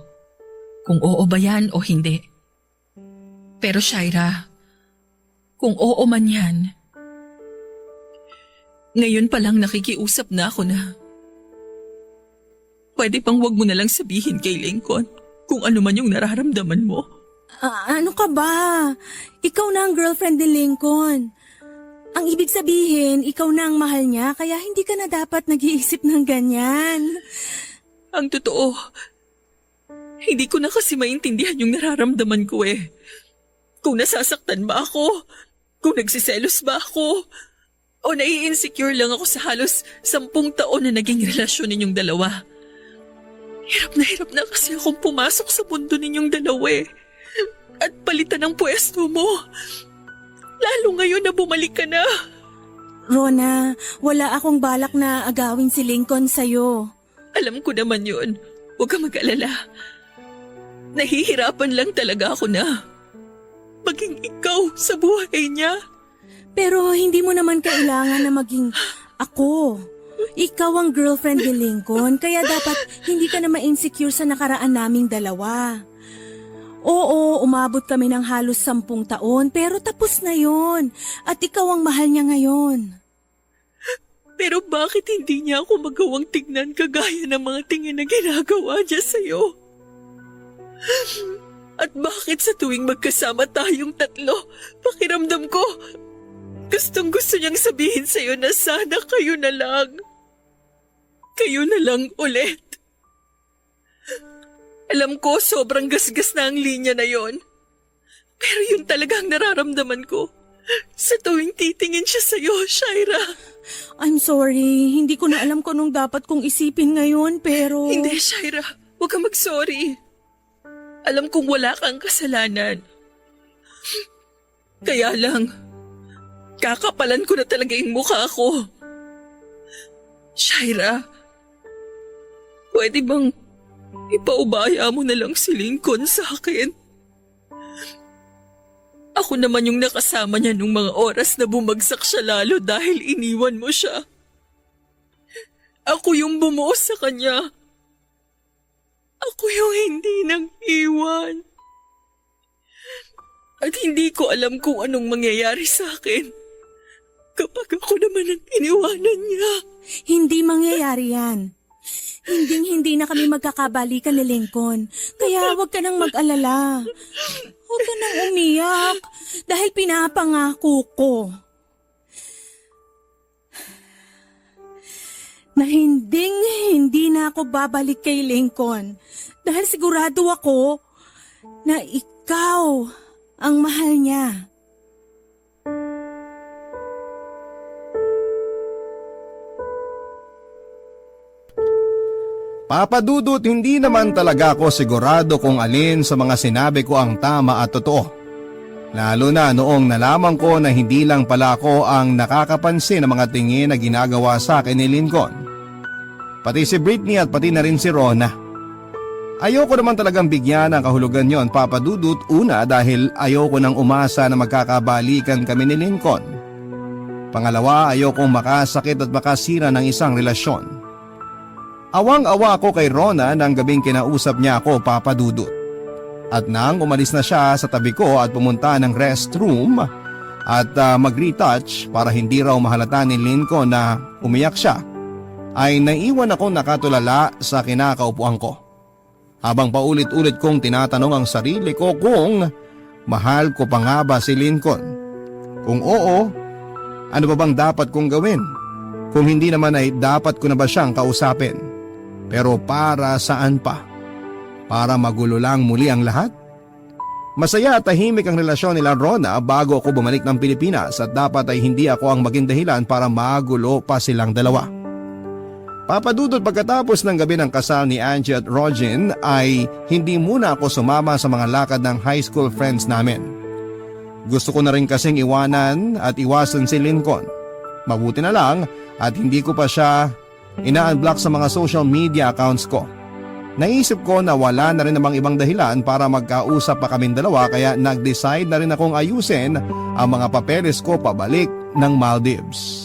Kung oo ba yan o hindi. Pero Shaira, kung oo man yan, ngayon pa lang nakikiusap na ako na pwede pang wag mo na lang sabihin kay Lincoln kung ano man yung nararamdaman mo. Ano ka ba? Ikaw na ang girlfriend ni Lincoln. Ang ibig sabihin, ikaw na ang mahal niya, kaya hindi ka na dapat nag-iisip ng ganyan. Ang totoo, hindi ko na kasi maintindihan yung nararamdaman ko eh. Kung nasasaktan ba ako, kung nagsiselos ba ako, o nai-insecure lang ako sa halos 10 taon na naging relasyon ninyong dalawa. Hirap na kasi akong pumasok sa mundo ninyong dalawa eh. At palitan ang pwesto mo. Lalo ngayon na bumalik ka na. Rona, wala akong balak na agawin si Lincoln sa'yo. Alam ko naman yun. Huwag ka mag-alala. Nahihirapan lang talaga ako na maging ikaw sa buhay niya. Pero hindi mo naman kailangan na maging ako. Ikaw ang girlfriend ni Lincoln, kaya dapat hindi ka na ma-insecure sa nakaraan naming dalawa. Oo, umabot kami ng halos 10 taon, pero tapos na yon. At ikaw ang mahal niya ngayon. Pero bakit hindi niya ako magawang tignan kagaya ng mga tingin na ginagawa niya sa'yo? At bakit sa tuwing magkasama tayong tatlo, pakiramdam ko, gustong-gusto niyang sabihin sa'yo na sana kayo na lang. Kayo na lang ulit. Alam ko sobrang gasgas na ang linya na yon. Pero yun talaga ang nararamdaman ko. Sa tuwing titingin siya sa'yo, Shaira. I'm sorry, hindi ko na alam kung anong dapat kong isipin ngayon pero... Hindi, Shaira. Huwag kang mag-sorry. Alam kong wala kang kasalanan. Kaya lang, kakapalan ko na talaga yung mukha ko. Shaira, pwede bang ipaubaya mo na lang si Lincoln sa akin? Ako naman yung nakasama niya nung mga oras na bumagsak siya lalo dahil iniwan mo siya. Ako yung bumuo sa kanya. Ako yung hindi nang iwan. At hindi ko alam kung anong mangyayari sa akin kapag ako naman ang iniwanan niya. Hindi mangyayari yan. Hindi na kami magkakabalikan ni Lincoln. Kaya huwag ka nang mag-alala. Huwag ka nang umiyak dahil pinapangako ko na hindi na ako babalik kay Lincoln dahil sigurado ako na ikaw ang mahal niya. Papa Dudut, hindi naman talaga ako sigurado kung alin sa mga sinabi ko ang tama at totoo. Lalo na noong nalaman ko na hindi lang pala ako ang nakakapansin ng mga tingin na ginagawa sa akin ni Lincoln. Pati si Britney at pati na rin si Rona. Ayoko naman talagang bigyan ng kahulugan yon, Papa Dudut. Una, dahil ayoko nang umasa na magkakabalikan kami ni Lincoln. Pangalawa, ayokong makasakit at makasira ng isang relasyon. Awang-awa ako kay Rona nang gabing kinausap niya ako, Papa Dudut. At nang umalis na siya sa tabi ko at pumunta ng restroom at mag-retouch para hindi raw mahalata ni Lincoln na umiyak siya, ay naiwan akong nakatulala sa kinakaupuan ko. Habang paulit-ulit kong tinatanong ang sarili ko kung mahal ko pa nga ba si Lincoln. Kung oo, ano ba bang dapat kong gawin? Kung hindi naman ay dapat ko na ba siyang kausapin? Pero para saan pa? Para magulo lang muli ang lahat? Masaya at tahimik ang relasyon nila Rona bago ako bumalik ng Pilipinas at dapat ay hindi ako ang maging dahilan para magulo pa silang dalawa. Papa Dudut, pagkatapos ng gabi ng kasal ni Angie at Rogin ay hindi muna ako sumama sa mga lakad ng high school friends namin. Gusto ko na rin kasing iwanan at iwasan si Lincoln. Mabuti na lang at hindi ko pa siya ina-unblock sa mga social media accounts ko. Naisip ko na wala na rin namang ibang dahilan para magkausap pa kaming dalawa kaya nag-decide na rin akong ayusin ang mga papeles ko pabalik ng Maldives.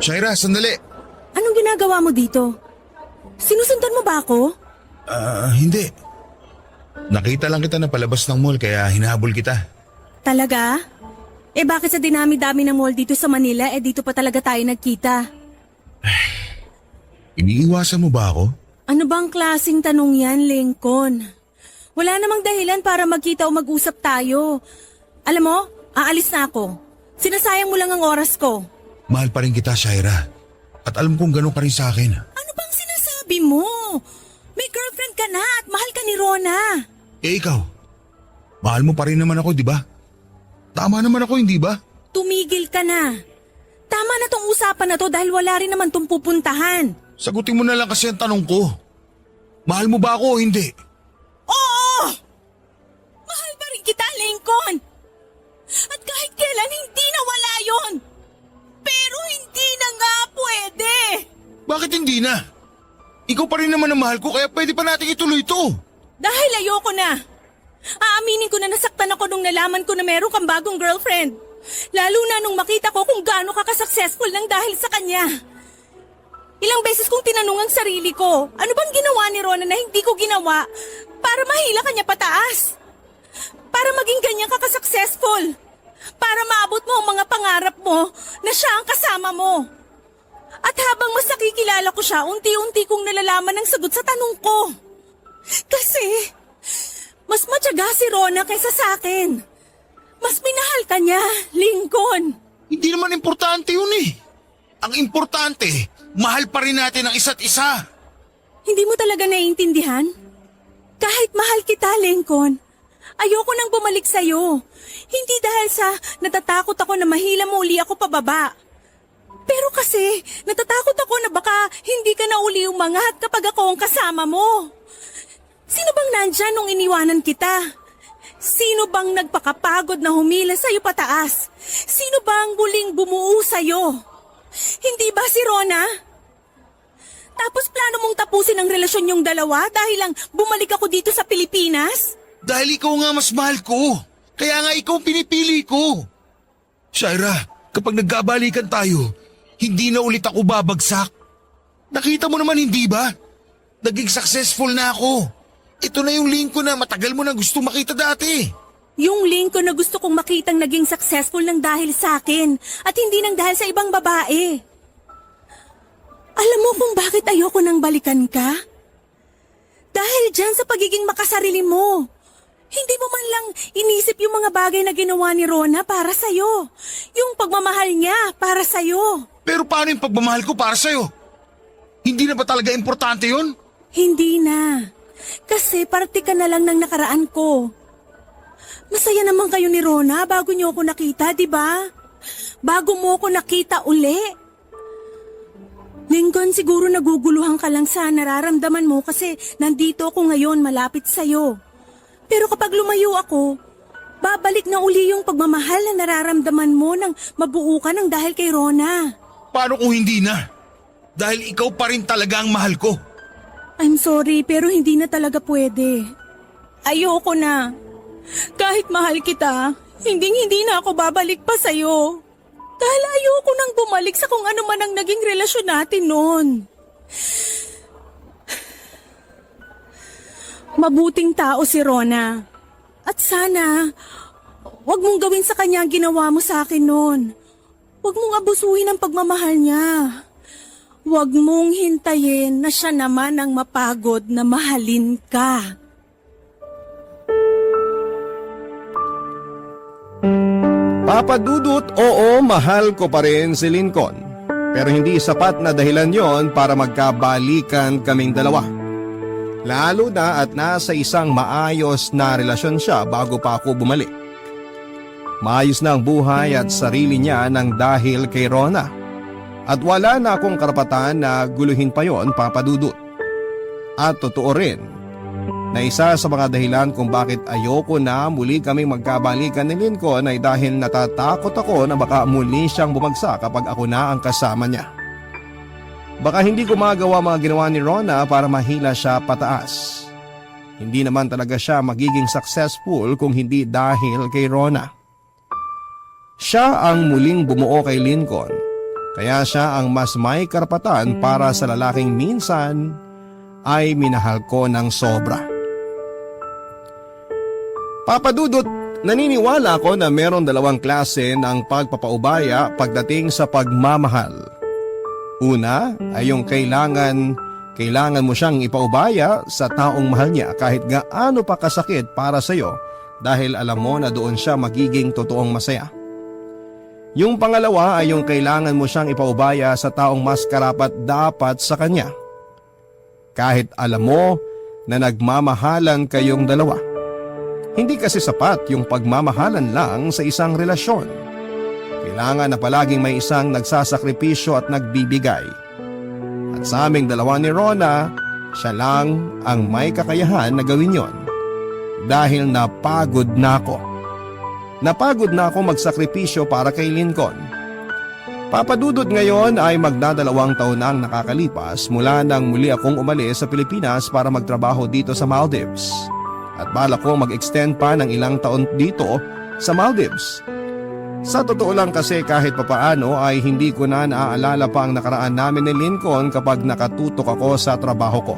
Shaira, sandali. Anong ginagawa mo dito? Sinusundan mo ba ako? Hindi. Nakita lang kita na palabas ng mall kaya hinahabol kita. Talaga? Eh bakit sa dinami-dami ng mall dito sa Manila dito pa talaga tayo nagkita? Iniiwasan mo ba ako? Ano bang klaseng tanong yan, Lincoln? Wala namang dahilan para magkita o mag-usap tayo. Alam mo, aalis na ako. Sinasayang mo lang ang oras ko. Mahal pa rin kita, Shaira. At alam kong gano'n ka rin sa akin. Ano bang sinasabi mo? May girlfriend ka na at mahal ka ni Rona. Eh ikaw, mahal mo pa rin naman ako, di ba? Tama naman ako, hindi ba? Tumigil ka na. Tama na tong usapan na to dahil wala rin naman tong pupuntahan. Sagutin mo na lang kasi ang tanong ko. Mahal mo ba ako o hindi? Oo! Mahal pa rin kita, Lincoln. At kahit kailan hindi nawala yon. Pero hindi na nga pwede. Bakit hindi na? Ikaw pa rin naman ang mahal ko kaya pwede pa natin ituloy ito. Dahil ayoko na. Aaminin ko na nasaktan ako nung nalaman ko na meron kang bagong girlfriend. Lalo na nung makita ko kung gaano ka ka-successful lang dahil sa kanya. Ilang beses kong tinanong ang sarili ko, ano bang ginawa ni Rona na hindi ko ginawa para mahila kanya pataas? Para maging ganyan ka ka-successful? Para maabot maabot mo ang mga pangarap mo na siya ang kasama mo. At habang mas nakikilala ko siya, unti-unti kong nalalaman ang sagot sa tanong ko. Kasi, mas matyaga si Rona kaysa sa akin. Mas minahal ka niya, Lincoln. Hindi naman importante yun eh. Ang importante, mahal pa rin natin ang isa't isa. Hindi mo talaga naiintindihan? Kahit mahal kita, Lincoln, ayoko nang bumalik sa'yo. Hindi dahil sa natatakot ako na mahila mo uli ako pababa. Pero kasi, natatakot ako na baka hindi ka na uli umangat kapag ako ang kasama mo. Sino bang nandyan nung iniwanan kita? Sino bang nagpakapagod na humila sa'yo pataas? Sino bang muling bumuo sa'yo? Hindi ba si Rona? Tapos plano mong tapusin ang relasyon yung dalawa dahil lang bumalik ako dito sa Pilipinas? Dahil ikaw nga mas mahal ko. Kaya nga ikaw ang pinipili ko. Shaira, kapag nagkabalikan tayo, hindi na ulit ako babagsak. Nakita mo naman hindi ba? Naging successful na ako. Ito na yung Lincoln na matagal mo na gusto makita dati. Yung Lincoln na gusto kong makitang naging successful nang dahil sa akin at hindi nang dahil sa ibang babae. Alam mo kung bakit ayoko nang balikan ka? Dahil dyan sa pagiging makasarili mo. Hindi mo man lang inisip yung mga bagay na ginawa ni Rona para sa'yo. Yung pagmamahal niya para sa'yo. Pero paano yung pagmamahal ko para sa'yo? Hindi na ba talaga importante yun? Hindi na. Kasi parte ka na lang ng nakaraan ko. Masaya naman kayo ni Rona bago niyo ako nakita, di ba? Bago mo ako nakita uli. Lincoln, siguro naguguluhan ka lang sa nararamdaman mo kasi nandito ako ngayon malapit sa'yo. Pero kapag lumayo ako, babalik na uli yung pagmamahal na nararamdaman mo nang mabuo ka ng dahil kay Rona. Paano kung hindi na? Dahil ikaw pa rin talaga ang mahal ko. I'm sorry pero hindi na talaga pwede. Ayoko na. Kahit mahal kita, hindi na ako babalik pa sa'yo. Dahil ayoko nang bumalik sa kung ano man ang naging relasyon natin noon. Mabuting tao si Rona. At sana, wag mong gawin sa kanya ang ginawa mo sa akin noon. Wag mong abusuhin ang pagmamahal niya. Wag mong hintayin na siya naman ang mapagod na mahalin ka. Papa Dudut, oo, mahal ko pa rin si Lincoln. Pero hindi sapat na dahilan yon para magkabalikan kaming dalawa. Lalo na at nasa isang maayos na relasyon siya bago pa ako bumalik. Maayos na ang buhay at sarili niya nang dahil kay Rona. At wala na akong karapatan na guluhin pa yon, Papa Dudut. At totoo rin na isa sa mga dahilan kung bakit ayoko na muli kaming magkabalikan ni Lincoln ay dahil natatakot ako na baka muli siyang bumagsak kapag ako na ang kasama niya. Baka hindi ko magawa mga ginawa ni Rona para mahila siya pataas. Hindi naman talaga siya magiging successful kung hindi dahil kay Rona. Siya ang muling bumuo kay Lincoln, kaya siya ang mas may karapatan para sa lalaking minsan ay minahal ko ng sobra. Papa Dudut, naniniwala ako na meron dalawang klase ng pagpapaubaya pagdating sa pagmamahal. Una ay yung kailangan mo siyang ipaubaya sa taong mahal niya kahit gaano pa kasakit para sa'yo dahil alam mo na doon siya magiging totoong masaya. Yung pangalawa ay yung kailangan mo siyang ipaubaya sa taong mas karapat dapat sa kanya. Kahit alam mo na nagmamahalan kayong dalawa. Hindi kasi sapat yung pagmamahalan lang sa isang relasyon. Kailangan na palaging may isang nagsasakripisyo at nagbibigay. At sa aming dalawa ni Rona, siya lang ang may kakayahan na gawin yon. Dahil napagod na ako. Napagod na ako magsakripisyo para kay Lincoln. Papa Dudut, ngayon ay magdadalawang taon na ang nakakalipas mula nang muli akong umalis sa Pilipinas para magtrabaho dito sa Maldives. At balak ko mag-extend pa ng ilang taon dito sa Maldives. Sa totoo lang kasi kahit papaano ay hindi ko na naaalala pa ang nakaraan namin ni Lincoln kapag nakatutok ako sa trabaho ko.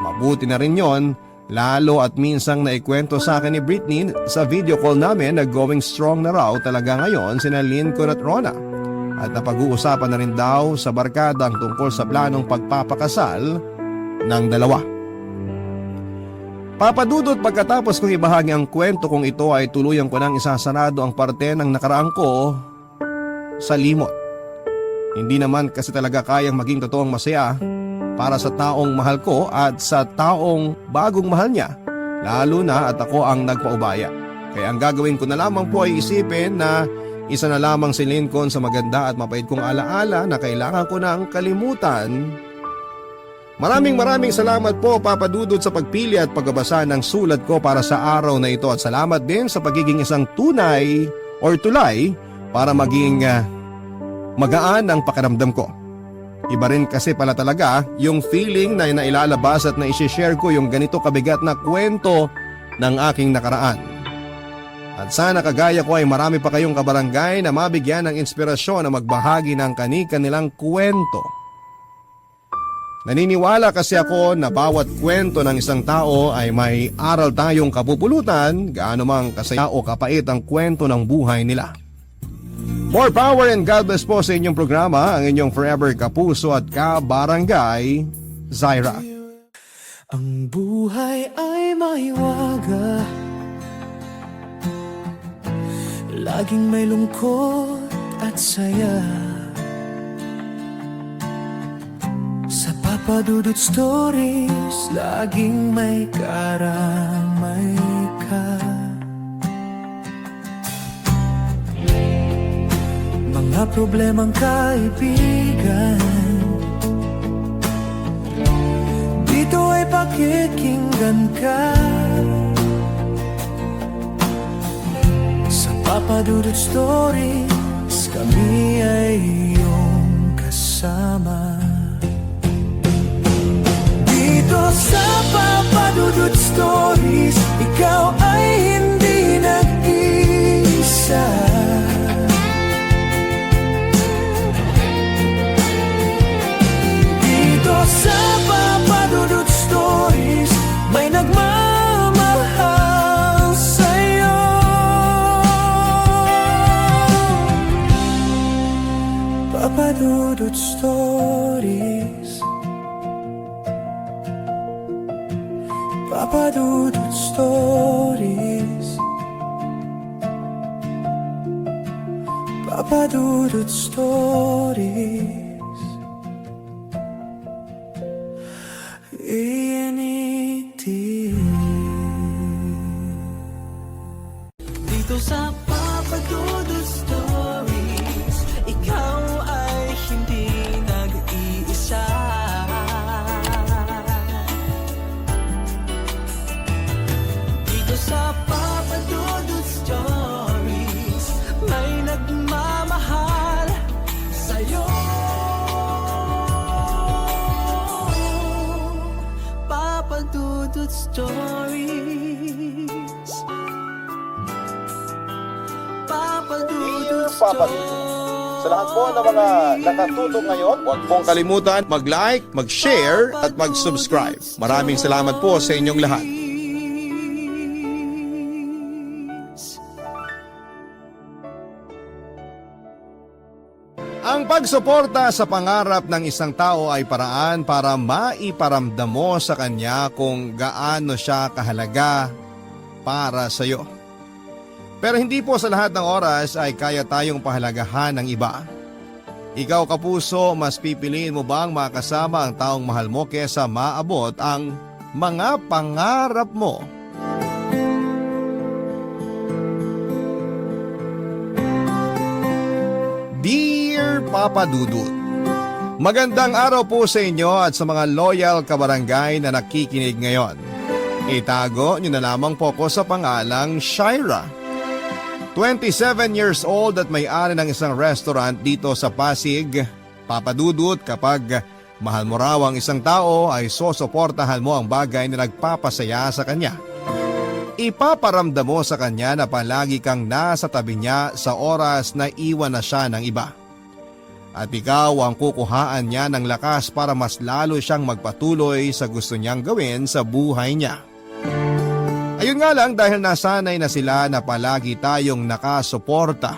Mabuti na rin yon Lalo at minsang naikwento sa akin ni Britney sa video call namin na going strong na raw talaga ngayon sina Lincoln at Rona. At napag-uusapan na rin daw sa barkada ang tungkol sa planong pagpapakasal ng dalawa. Papadudot, pagkatapos kong ibahagi ang kwento kong ito ay tuluyan ko nang isasarado ang parte ng nakaraan ko sa limot. Hindi naman kasi talaga kayang maging totoong masaya para sa taong mahal ko at sa taong bagong mahal niya, lalo na at ako ang nagpaubaya. Kaya ang gagawin ko na lamang po ay isipin na isa na lamang si Lincoln sa maganda at mapait kong alaala na kailangan ko nang kalimutan. Maraming salamat po, Papa Dudut, sa pagpili at pagbabasa ng sulat ko para sa araw na ito, at salamat din sa pagiging isang tunay or tulay para maging magaan ang pakiramdam ko. Iba rin kasi pala talaga yung feeling na nailalabas at na isi-share ko yung ganito kabigat na kwento ng aking nakaraan. At sana kagaya ko ay marami pa kayong kabarangay na mabigyan ng inspirasyon na magbahagi ng kani-kanilang kwento. Naniniwala kasi ako na bawat kwento ng isang tao ay may aral tayong kapupulutan, gaano mang kasaya o kapait ang kwento ng buhay nila. More power and God bless po sa inyong programa, ang inyong forever kapuso at kabarangay, Zaira. Ang buhay ay mahiwaga, laging may lungkot at saya. Sa Papa Dudut Stories, laging may karamay ka. Mga problemang kaibigan, dito ay pakikinggan ka. Sa Papa Dudut Stories, kami ay iyong kasama. Dito sa Papa Dudut Stories, ikaw ay hindi nag-iisa. Dito sa Papa Dudut Stories, may nagmamahal sa'yo. Papa Dudut Stories, Papa Dudut Stories, Papa Dudut Stories. Dito sa Papa Dudut Stories, ikaw ay hindi nag-iisa. Dito sa Papa Dudut Stories, may nagmamahal sa'yo. Papa Dudut Stories, Papa Dudut Papa Dudut. Sa lahat po ng mga nakatutok ngayon, huwag pong kalimutan mag-like, mag-share at mag-subscribe. Maraming salamat po sa inyong lahat. Ang pagsuporta sa pangarap ng isang tao ay paraan para maiparamdam mo sa kanya kung gaano siya kahalaga para sa iyo. Pero hindi po sa lahat ng oras ay kaya tayong pahalagahan ng iba. Ikaw, kapuso, mas pipiliin mo bang makasama ang taong mahal mo kesa maabot ang mga pangarap mo? Dear Papa Dudut, magandang araw po sa inyo at sa mga loyal kabarangay na nakikinig ngayon. Itago nyo na lamang po ko sa pangalang Shaira. 27 years old at may-ari ng isang restaurant dito sa Pasig. Papa Dudut, kapag mahal mo raw ang isang tao ay sosuportahan mo ang bagay na nagpapasaya sa kanya. Ipaparamdam mo sa kanya na palagi kang nasa tabi niya sa oras na iwan na siya ng iba. At ikaw ang kukuhaan niya ng lakas para mas lalo siyang magpatuloy sa gusto niyang gawin sa buhay niya. Ayun nga lang dahil nasanay na sila na palagi tayong nakasuporta,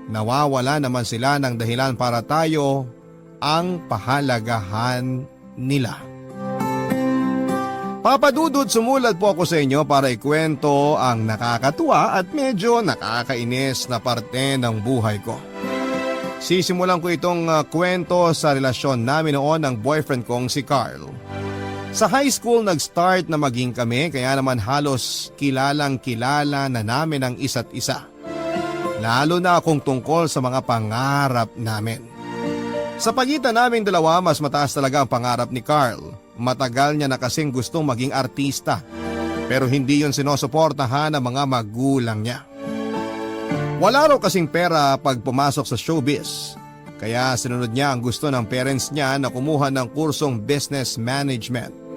nawawala naman sila ng dahilan para tayo ang pahalagahan nila. Papa Dudut, sumulat po ako sa inyo para ikwento ang nakakatuwa at medyo nakakainis na parte ng buhay ko. Sisimulan ko itong kwento sa relasyon namin noon ng boyfriend kong si Carl. Sa high school nag-start na maging kami kaya naman halos kilalang kilala na namin ang isa't isa. Lalo na kung tungkol sa mga pangarap namin. Sa pagitan naming dalawa mas mataas talaga ang pangarap ni Carl. Matagal niya na kasing gustong maging artista pero hindi yun sinusuportahan ng mga magulang niya. Wala raw kasing pera pag pumasok sa showbiz. Kaya sinunod niya ang gusto ng parents niya na kumuha ng kursong business management.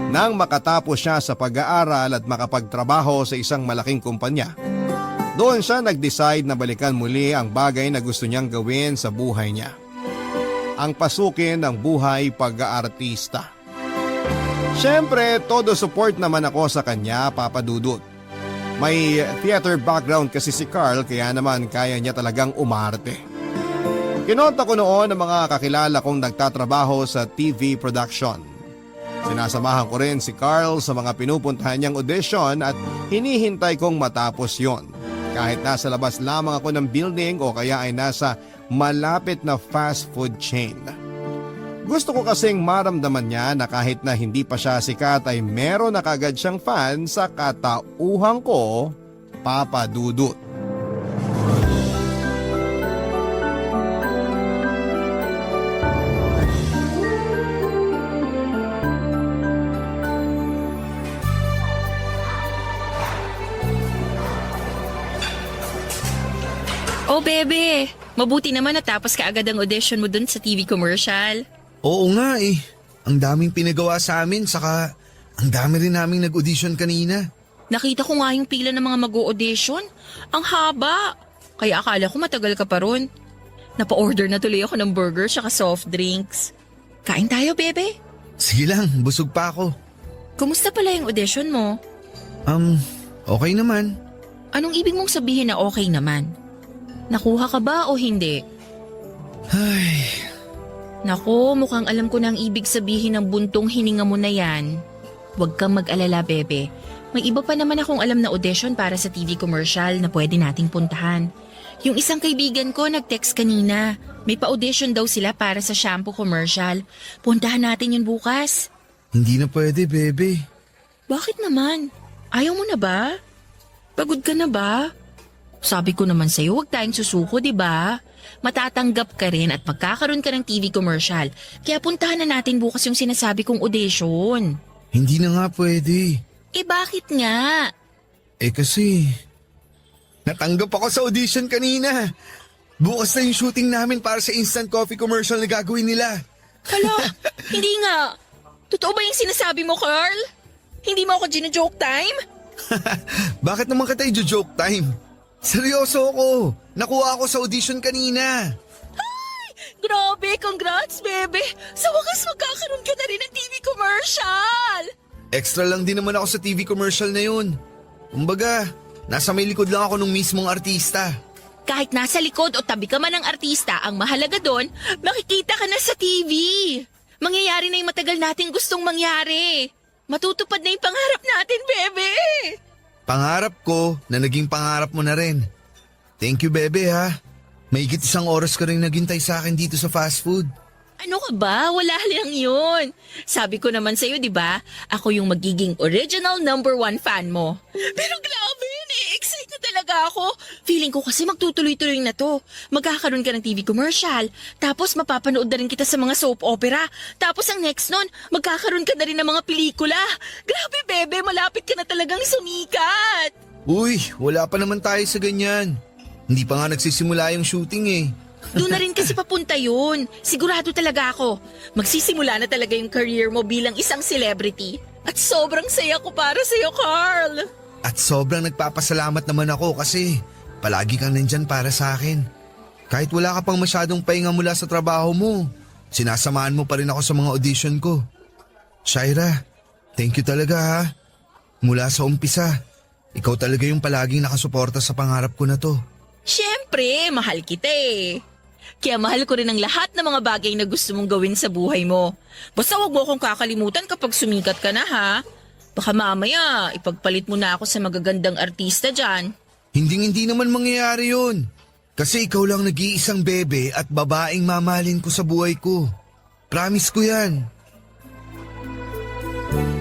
Nang makatapos siya sa pag-aaral at makapagtrabaho sa isang malaking kumpanya, doon siya nag-decide na balikan muli ang bagay na gusto niyang gawin sa buhay niya. Ang pasukin ng buhay pag-aartista. Siyempre, todo support naman ako sa kanya, Papa Dudut. May theater background kasi si Carl kaya naman kaya niya talagang umarte. Kinonta ko noon ang mga kakilala kong nagtatrabaho sa TV production. Sinasamahan ko rin si Carl sa mga pinupuntahan niyang audition at hinihintay kong matapos yon. Kahit nasa labas lamang ako ng building o kaya ay nasa malapit na fast food chain. Gusto ko kasing maramdaman niya na kahit na hindi pa siya sikat ay meron na kagad siyang fan sa katauhan ko, Papa Dudut. Oh, bebe. Mabuti naman natapos ka agad ang audition mo dun sa TV commercial. Oo nga eh. Ang daming pinagawa sa amin saka ang dami rin naming nag-audition kanina. Nakita ko nga yung pila ng mga mag-audition. Ang haba. Kaya akala ko matagal ka pa ron. Napa-order na tuloy ako ng burger saka soft drinks. Kain tayo, bebe. Sige lang, busog pa ako. Kumusta pala yung audition mo? Okay naman. Anong ibig mong sabihin na okay naman? Nakuha ka ba o hindi? Ay, Naku, mukhang alam ko na ang ibig sabihin ng buntong hininga mo na yan. Huwag kang mag-alala, bebe. May iba pa naman akong alam na audition para sa TV commercial na pwede nating puntahan. Yung isang kaibigan ko nag-text kanina. May pa-audition daw sila para sa shampoo commercial. Puntahan natin yun bukas. hindi na pwede, bebe. Bakit naman? Ayaw mo na ba? Pagod ka na ba? Sabi ko naman sa'yo, huwag tayong susuko, di ba? Matatanggap ka rin at magkakaroon ka ng TV commercial. Kaya puntahan na natin bukas yung sinasabi kong audition. Hindi na nga pwede. Eh bakit nga? Kasi natanggap ako sa audition kanina. Bukas na yung shooting namin para sa instant coffee commercial na gagawin nila. Hala, hindi nga. Totoo ba yung sinasabi mo, Carl? Hindi mo ako gino-joke time? Bakit naman kita i-joke time? Seryoso ako. Nakuha ako sa audition kanina. Grabe, congrats, bebe. Sa wakas magkakaroon ka na rin ng TV commercial. Extra lang din naman ako sa TV commercial na yun. Kumbaga, nasa may likod lang ako nung mismong artista. Kahit nasa likod o tabi ka man ng artista, ang mahalaga doon, makikita ka na sa TV. Mangyayari na yung matagal nating gustong mangyari. Matutupad na yung pangarap natin, bebe. Pangarap ko na naging pangarap mo na rin. Thank you, bebe, ha. Mahigit 1 oras ka rin naghintay sa akin dito sa fast food. Ano ka ba? Wala lang yun. Sabi ko naman sa'yo, di ba? Ako yung magiging original #1 fan mo. Pero grabe, na-excite na talaga ako. Feeling ko kasi magtutuloy-tuloy na to. Magkakaroon ka ng TV commercial. Tapos mapapanood na rin kita sa mga soap opera. Tapos ang next nun, magkakaroon ka na rin ng mga pelikula. Grabe, bebe, malapit ka na talagang sumikat. Uy, wala pa naman tayo sa ganyan. Hindi pa nga nagsisimula yung shooting eh. Doon na rin kasi papunta yun. Sigurado talaga ako. Magsisimula na talaga yung career mo bilang isang celebrity. At sobrang saya ko para sa'yo, Carl. At sobrang nagpapasalamat naman ako kasi palagi kang nandyan para sa akin. Kahit wala ka pang masyadong pahinga mula sa trabaho mo, sinasamahan mo pa rin ako sa mga audition ko. Shaira, thank you talaga ha. Mula sa umpisa, ikaw talaga yung palaging nakasuporta sa pangarap ko na to. Siyempre, mahal kita eh. Kaya mahal ko rin ang lahat ng mga bagay na gusto mong gawin sa buhay mo. Basta wag mo akong kakalimutan kapag sumikat ka na ha. Baka mamaya, ipagpalit mo na ako sa magagandang artista dyan. Hindi naman mangyayari yun. Kasi ikaw lang nag-iisang bebe at babaeng mamahalin ko sa buhay ko. Promise ko yan.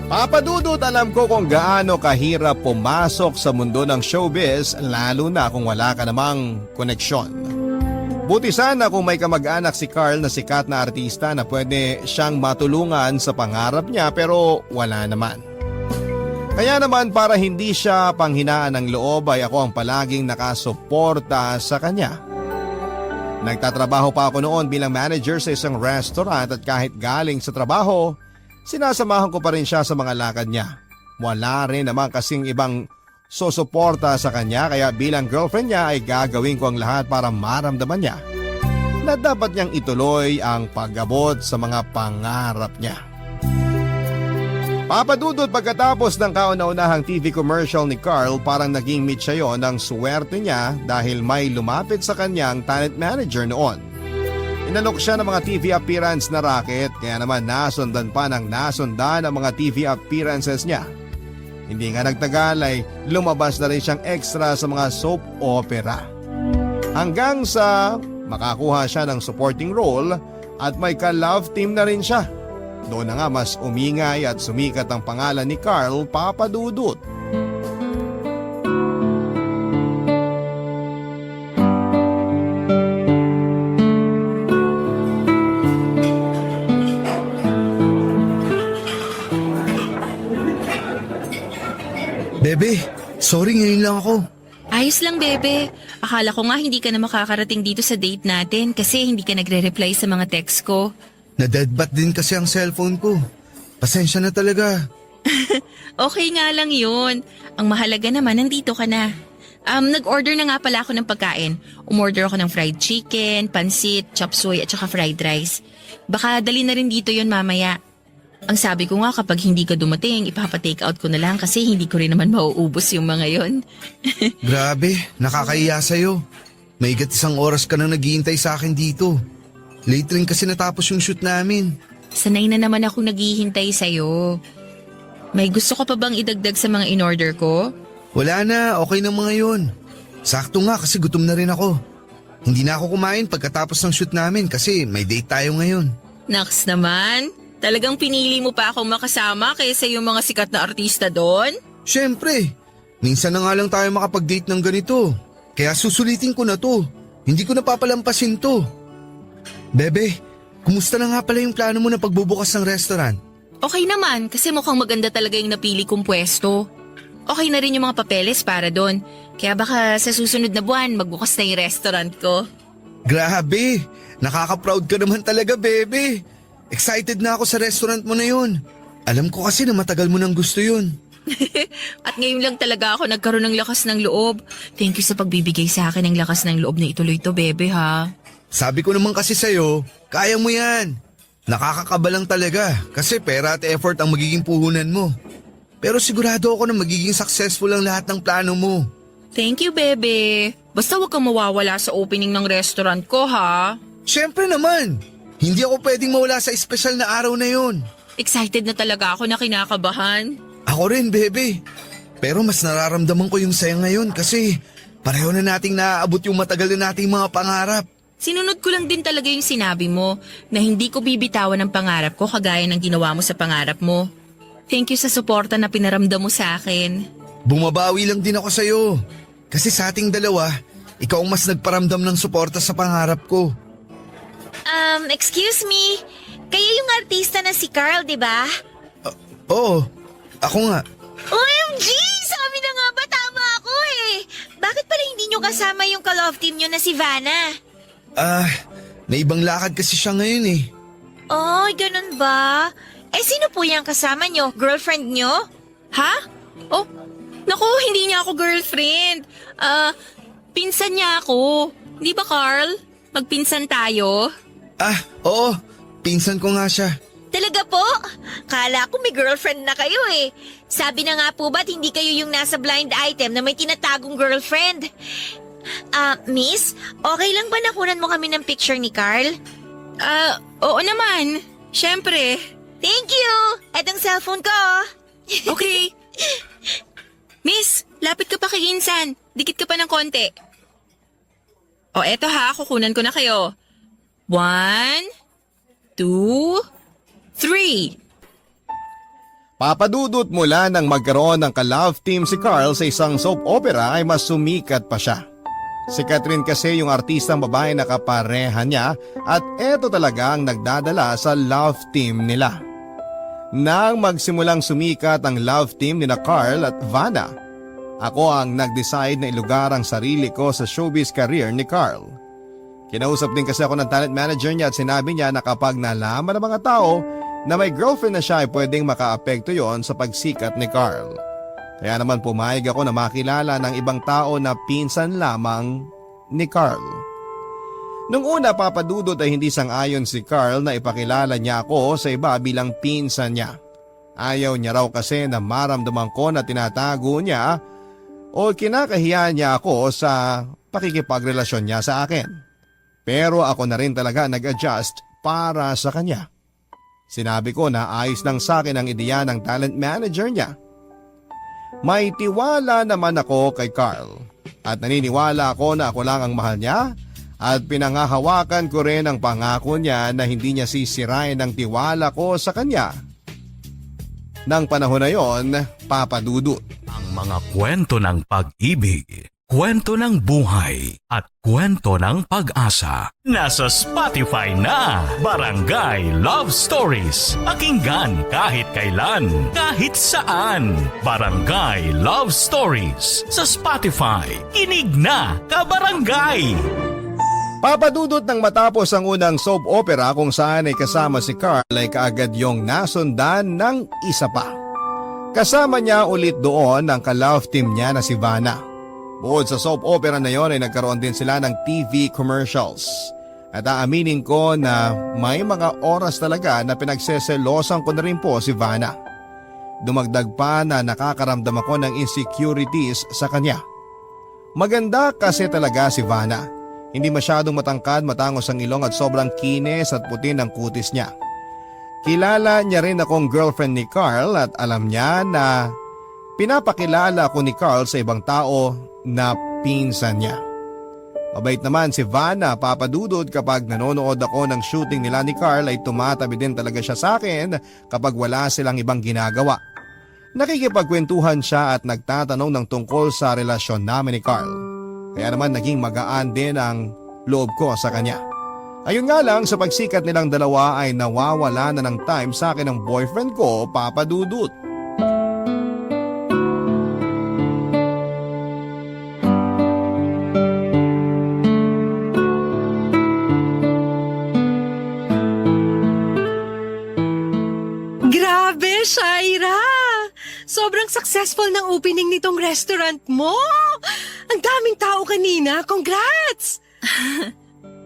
Papa Dudut, alam ko kung gaano kahirap pumasok sa mundo ng showbiz lalo na kung wala ka namang koneksyon. Buti sana kung may kamag-anak si Carl na sikat na artista na pwede siyang matulungan sa pangarap niya pero wala naman. Kaya naman para hindi siya panghinaan ng loob ay ako ang palaging nakasuporta sa kanya. Nagtatrabaho pa ako noon bilang manager sa isang restaurant at kahit galing sa trabaho, sinasamahan ko pa rin siya sa mga lakad niya. Wala rin naman kasing ibang susuporta sa kanya kaya bilang girlfriend niya ay gagawin ko ang lahat para maramdaman niya na dapat niyang ituloy ang pag-abot sa mga pangarap niya. Papa Dudut, pagkatapos ng kauna-unahang TV commercial ni Carl, parang naging mitsa yon ng swerte niya dahil may lumapit sa kanyang talent manager noon. Inalok siya ng mga TV appearance na racket kaya naman nasundan pa ng nasundan ang mga TV appearances niya. Hindi nga nagtagal ay lumabas na rin siyang extra sa mga soap opera. Hanggang sa makakuha siya ng supporting role at may ka-love team na rin siya. Doon na nga mas umingay at sumikat ang pangalan ni Carl, Papa Dudut. Bebe, sorry ngayon lang ako. Ayos lang, bebe. Akala ko nga hindi ka na makakarating dito sa date natin kasi hindi ka nagre-reply sa mga text ko. Na-deadbat din kasi ang cellphone ko. Pasensya na talaga. Okay nga lang yun. Ang mahalaga naman, nandito ka na. Nag-order na nga pala ako ng pagkain. Umorder ako ng fried chicken, pansit, chop suey at saka fried rice. Baka dali na rin dito yon mamaya. Ang sabi ko nga kapag hindi ka dumating, ipapa-take out ko na lang kasi hindi ko rin naman mauubos yung mga yon. Grabe, nakakaiya sa'yo. May 1 oras ka nang naghihintay sa akin dito. Late rin kasi natapos yung shoot namin. Sanay na naman akong naghihintay sa'yo. May gusto ka pa bang idagdag sa mga in-order ko? Wala na, okay na mga yun. Sakto nga kasi gutom na rin ako. Hindi na ako kumain pagkatapos ng shoot namin kasi may date tayo ngayon. Naks naman, talagang pinili mo pa akong makasama kaysa yung mga sikat na artista doon? Siyempre, minsan na nga lang tayo makapag-date ng ganito. Kaya susulitin ko na to. Hindi ko na papalampasin to. Bebe, kumusta na nga pala yung plano mo na pagbubukas ng restaurant? Okay naman kasi mukhang maganda talaga yung napili kong pwesto. Okay na rin yung mga papeles para doon. Kaya baka sa susunod na buwan magbukas na yung restaurant ko. Grabe, nakaka-proud ka naman talaga, bebe. Excited na ako sa restaurant mo na yun. Alam ko kasi na matagal mo nang gusto yun. At ngayon lang talaga ako nagkaroon ng lakas ng loob. Thank you sa pagbibigay sa akin ng lakas ng loob na ituloy to, bebe ha. Sabi ko naman kasi sa'yo, kaya mo yan. Nakakakaba lang talaga kasi pera at effort ang magiging puhunan mo. Pero sigurado ako na magiging successful ang lahat ng plano mo. Thank you, bebe. Basta huwag kang mawawala sa opening ng restaurant ko, ha? Siyempre naman, hindi ako pwedeng mawala sa espesyal na araw na yon. Excited na talaga ako na kinakabahan. Ako rin, bebe. Pero mas nararamdaman ko yung saya ngayon kasi pareho na nating naaabot yung matagal na nating mga pangarap. Sinunod ko lang din talaga yung sinabi mo na hindi ko bibitawan ng pangarap ko kagaya ng ginawa mo sa pangarap mo. Thank you sa suporta na pinaramdam mo sa akin. Bumabawi lang din ako sa'yo. Kasi sa ating dalawa, ikaw ang mas nagparamdam ng suporta sa pangarap ko. Excuse me. Kayo yung artista na si Carl, di ba? Oo, ako nga. OMG! Sabi na nga ba tama ako eh. Bakit pala hindi nyo kasama yung ka-love team nyo na si Vanna? May ibang lakad kasi siya ngayon eh. Oh, ganun ba? Eh, sino po yung kasama nyo? Girlfriend nyo? Ha? Oh, naku, hindi niya ako girlfriend. Pinsan niya ako. Di ba, Carl? Magpinsan tayo. Oo, pinsan ko nga siya. Talaga po? Kala ko may girlfriend na kayo eh. Sabi na nga po ba't hindi kayo yung nasa blind item na may tinatagong girlfriend? Miss, okay lang ba nakunan mo kami ng picture ni Carl? Oo naman. Siyempre. Thank you! Etong cellphone ko. Okay. Miss, lapit ka pa kay Insan. Dikit ka pa ng konti. O eto ha, kukunan ko na kayo. 1, 2, 3. Papadudot mula nang magkaroon ng ka-love team si Carl sa isang soap opera ay mas sumikat pa siya. Si Catherine kasi yung artistang babae na kapareha niya at eto talaga ang nagdadala sa love team nila. Nang magsimulang sumikat ang love team ni na Carl at Vanna, ako ang nag-decide na ilugar ang sarili ko sa showbiz career ni Carl. Kinausap din kasi ako ng talent manager niya at sinabi niya na kapag nalaman ng mga tao na may girlfriend na siya ay pwedeng makaapekto yon sa pagsikat ni Carl. Kaya naman pumayag ako na makilala ng ibang tao na pinsan lamang ni Carl. Nung una papadudot ay hindi sang-ayon si Carl na ipakilala niya ako sa iba bilang pinsan niya. Ayaw niya raw kasi na maramdaman ko na tinatago niya o kinakahiya niya ako sa pakikipagrelasyon niya sa akin. Pero ako na rin talaga nag-adjust para sa kanya. Sinabi ko na ayos lang sa akin ang ideya ng talent manager niya. May tiwala naman ako kay Carl at naniniwala ako na ako lang ang mahal niya at pinangahawakan ko rin ang pangako niya na hindi niya sisirain ang tiwala ko sa kanya. Nang panahon na yon, papadudot. Ang mga kwento ng pag-ibig, kwento ng buhay at kwento ng pag-asa. Nasa Spotify na, Barangay Love Stories. Pakinggan kahit kailan, kahit saan. Barangay Love Stories sa Spotify. Kinig na, kabarangay! Papadudot ng matapos ang unang soap opera kung saan ay kasama si Carl ay kaagad yung nasundan ng isa pa. Kasama niya ulit doon ang ka-love team niya na si Vanna. Bukod sa soap opera na yon ay nagkaroon din sila ng TV commercials. At aaminin ko na may mga oras talaga na pinagseselosan ko na rin po si Vanna. Dumagdag pa na nakakaramdam ako ng insecurities sa kanya. Maganda kasi talaga si Vanna. Hindi masyadong matangkad, matangos ang ilong at sobrang kinis at puti ng kutis niya. Kilala niya rin akong girlfriend ni Carl at alam niya na pinapakilala ako ni Carl sa ibang tao na pinsan niya. Mabait naman si Vanna, papadudod, kapag nanonood ako ng shooting nila ni Carl ay tumatabi din talaga siya sa akin kapag wala silang ibang ginagawa. Nakikipagkwentuhan siya at nagtatanong ng tungkol sa relasyon namin ni Carl. Kaya naman naging magaan din ang loob ko sa kanya. Ayun nga lang, sa pagsikat nilang dalawa ay nawawala na ng time sa akin ng boyfriend ko, papadudot. Grabe, Shaira! Sobrang successful ng opening nitong restaurant mo! Ang daming tao kanina. Congrats!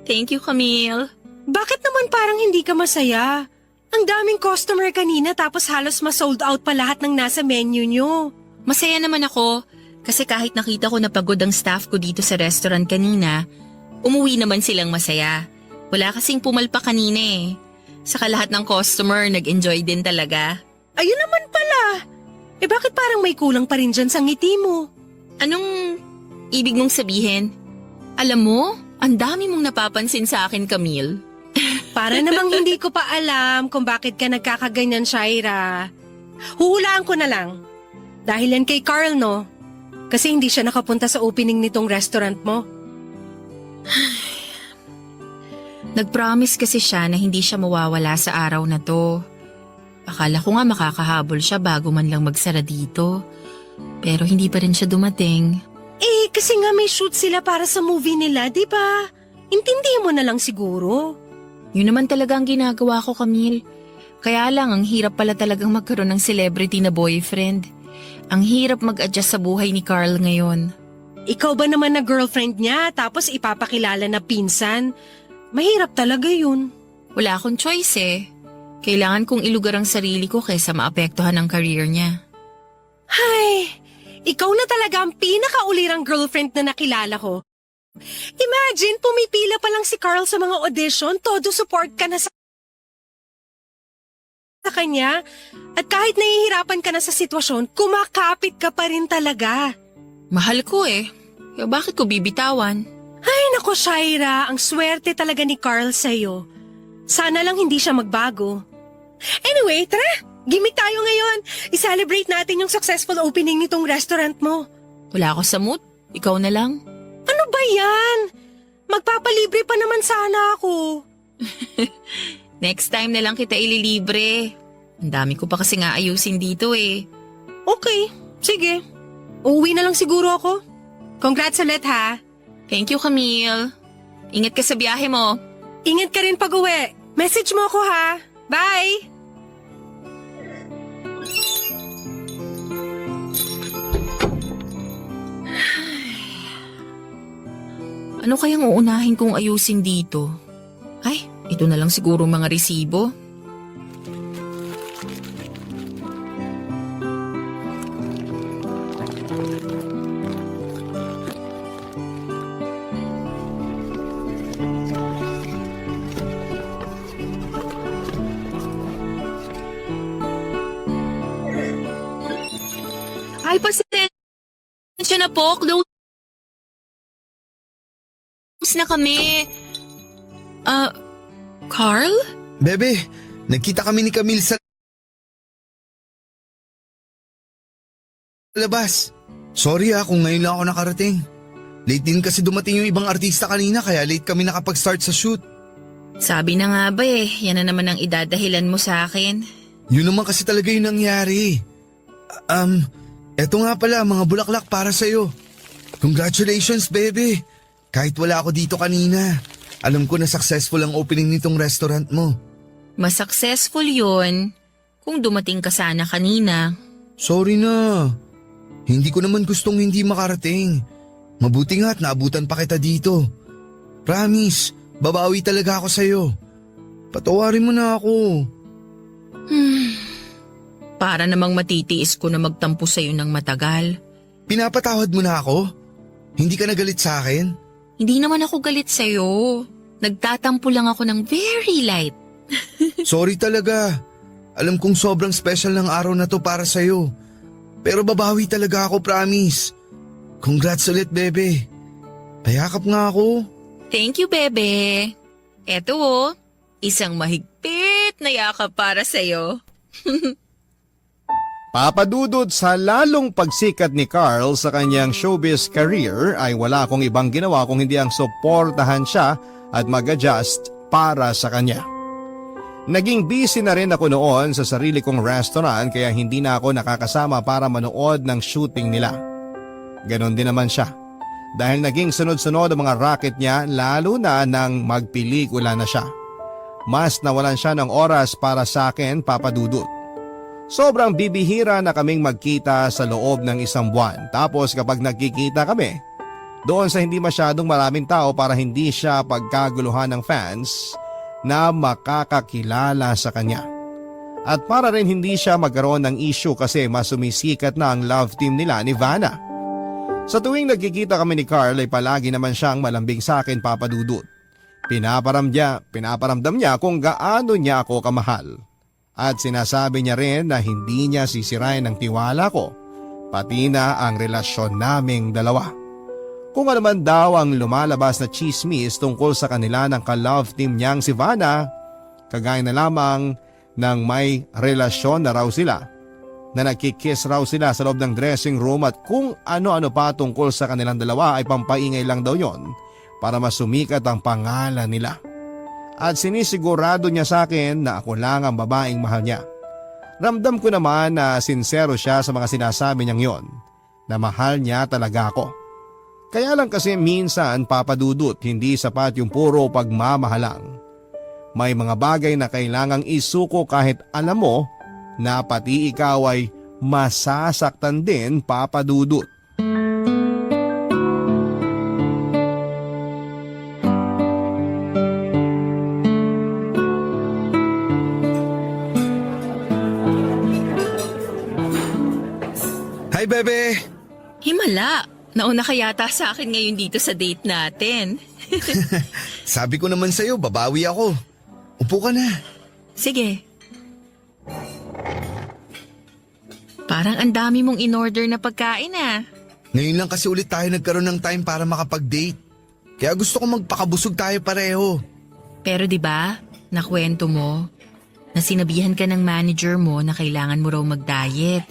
Thank you, Camille. Bakit naman parang hindi ka masaya? Ang daming customer kanina tapos halos ma-sold out pa lahat ng nasa menu nyo. Masaya naman ako kasi kahit nakita ko na pagod ang staff ko dito sa restaurant kanina, umuwi naman silang masaya. Wala kasing pumalpa kanina eh. Saka lahat ng customer nag-enjoy din talaga. Ayun naman pala. Eh bakit parang may kulang pa rin dyan sa ngiti mo? Anong ibig mong sabihin? Alam mo, ang dami mong napapansin sa akin, Camille. Para namang hindi ko pa alam kung bakit ka nagkakaganyan, Shaira. Huhulaan ko na lang. Dahil yan kay Carl, no? Kasi hindi siya nakapunta sa opening nitong restaurant mo. Nag-promise kasi siya na hindi siya mawawala sa araw na to. Akala ko nga makakahabol siya bago man lang magsara dito. Pero hindi pa rin siya dumating. Eh, kasi nga may shoot sila para sa movie nila, di ba? Intindihin mo na lang siguro. Yun naman talaga ang ginagawa ko, Camille. Kaya lang, ang hirap pala talagang magkaroon ng celebrity na boyfriend. Ang hirap mag-adjust sa buhay ni Carl ngayon. Ikaw ba naman na girlfriend niya tapos ipapakilala na pinsan? Mahirap talaga yun. Wala akong choice eh. Kailangan kong ilugar ang sarili ko kaysa maapektuhan ang career niya. Ay, ikaw na talaga ang pinakaulirang girlfriend na nakilala ko. Imagine, pumipila pa lang si Carl sa mga audition, todo support ka na sa kanya. At kahit nahihirapan ka na sa sitwasyon, kumakapit ka pa rin talaga. Mahal ko eh. Kaya bakit ko bibitawan? Ay nako, Shaira, ang swerte talaga ni Carl sa'yo. Sana lang hindi siya magbago. Anyway, tara, gimmick tayo ngayon. I-celebrate natin yung successful opening nitong restaurant mo. Wala ako sa mood. Ikaw na lang. Ano ba yan? Magpapalibre pa naman sana ako. Next time na lang kita ililibre. Ang dami ko pa kasi nga ayusin dito eh. Okay, sige. Uuwi na lang siguro ako. Congrats ulit ha. Thank you, Camille. Ingat ka sa biyahe mo. Ingat ka rin pag uwi. Message mo ako ha. Bye! Ano kayang uunahin kong ayusin dito? Ay, ito na lang siguro mga resibo. Ay, pasensya na po. Close na kami. Carl? Bebe, nagkita kami ni Camille sa labas. Sorry kung ngayon lang ako nakarating. Late din kasi dumating yung ibang artista kanina kaya late kami nakapag-start sa shoot. Sabi na nga ba yan na naman ang idadahilan mo sa akin. Yun naman kasi talaga yung nangyari. Eto nga pala, mga bulaklak para sa'yo. Congratulations, bebe. Kahit wala ako dito kanina, alam ko na successful ang opening nitong restaurant mo. Mas successful yun kung dumating ka sana kanina. Sorry na. Hindi ko naman gustong hindi makarating. Mabuti nga at naabutan pa kita dito. Promise, babawi talaga ako sa'yo. Patawarin mo na ako. Para namang matitiis ko na magtampo sa'yo ng matagal. Pinapatawad mo na ako? Hindi ka nagalit sa akin? Hindi naman ako galit sa'yo. Nagtatampo lang ako ng very light. Sorry talaga. Alam kong sobrang special ng araw na to para sa'yo. Pero babawi talaga ako, promise. Congrats ulit, bebe. Payakap nga ako. Thank you, bebe. Eto isang mahigpit na yakap para sa'yo. Papadudod sa lalong pagsikat ni Carl sa kanyang showbiz career ay wala akong ibang ginawa kung hindi ang suportahan siya at mag-adjust para sa kanya. Naging busy na rin ako noon sa sarili kong restaurant kaya hindi na ako nakakasama para manood ng shooting nila. Ganon din naman siya. Dahil naging sunod-sunod ang mga racket niya lalo na nang magpelikula na siya. Mas nawalan siya ng oras para sa akin, papadudod. Sobrang bibihira na kaming magkita sa loob ng isang buwan. Tapos kapag nagkikita kami, doon sa hindi masyadong maraming tao para hindi siya pagkaguluhan ng fans na makakakilala sa kanya. At para rin hindi siya magkaroon ng issue kasi mas sumisikat na ang love team nila ni Vanna. Sa tuwing nagkikita kami ni Carl ay palagi naman siyang malambing sa akin, papadudod. Pinaparamdam niya kung gaano niya ako kamahal. At sinasabi niya rin na hindi niya sisirain ang tiwala ko, pati na ang relasyon naming dalawa. Kung ano man daw ang lumalabas na chismis tungkol sa kanila ng ka-love team niyang si Vanna, kagaya na lamang ng may relasyon na raw sila, na nagkikiss raw sila sa loob ng dressing room at kung ano-ano pa tungkol sa kanilang dalawa ay pampaingay lang daw yon para masumikat ang pangalan nila. At sinisigurado niya sa akin na ako lang ang babaeng mahal niya. Ramdam ko naman na sincero siya sa mga sinasabi niyang yon, na mahal niya talaga ako. Kaya lang kasi minsan, papadudot, hindi sapat yung puro pagmamahalang. May mga bagay na kailangang isuko kahit alam mo na pati ikaw ay masasaktan din, papadudot. Nauna ka yata sa akin ngayon dito sa date natin. Sabi ko naman sa'yo, babawi ako. Upo ka na. Sige. Parang ang dami mong in-order na pagkain ah. Ngayon lang kasi ulit tayo nagkaroon ng time para makapag-date. Kaya gusto ko magpakabusog tayo pareho. Pero 'di ba, nakwento mo na sinabihan ka ng manager mo na kailangan mo raw mag-diet.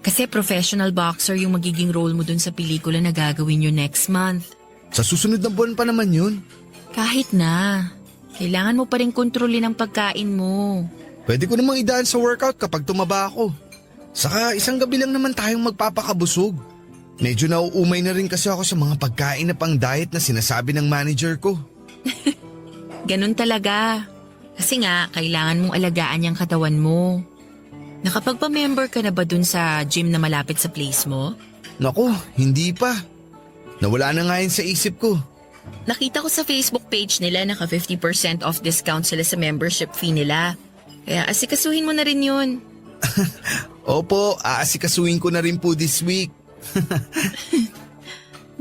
Kasi professional boxer yung magiging role mo dun sa pelikula na gagawin nyo next month. Sa susunod na buwan pa naman yun. Kahit na, kailangan mo pa rin kontrolin ang pagkain mo. Pwede ko namang idaan sa workout kapag tumaba ako. Saka isang gabi lang naman tayong magpapakabusog. Medyo nauumay na rin kasi ako sa mga pagkain na pang diet na sinasabi ng manager ko. Ganun talaga. Kasi nga, kailangan mong alagaan yung katawan mo. Nakapagpa-member ka na ba dun sa gym na malapit sa place mo? Naku, hindi pa. Nawala na nga yun sa isip ko. Nakita ko sa Facebook page nila naka 50% off discount sila sa membership fee nila. Kaya asikasuhin mo na rin yun. Opo, aasikasuhin ko na rin po this week.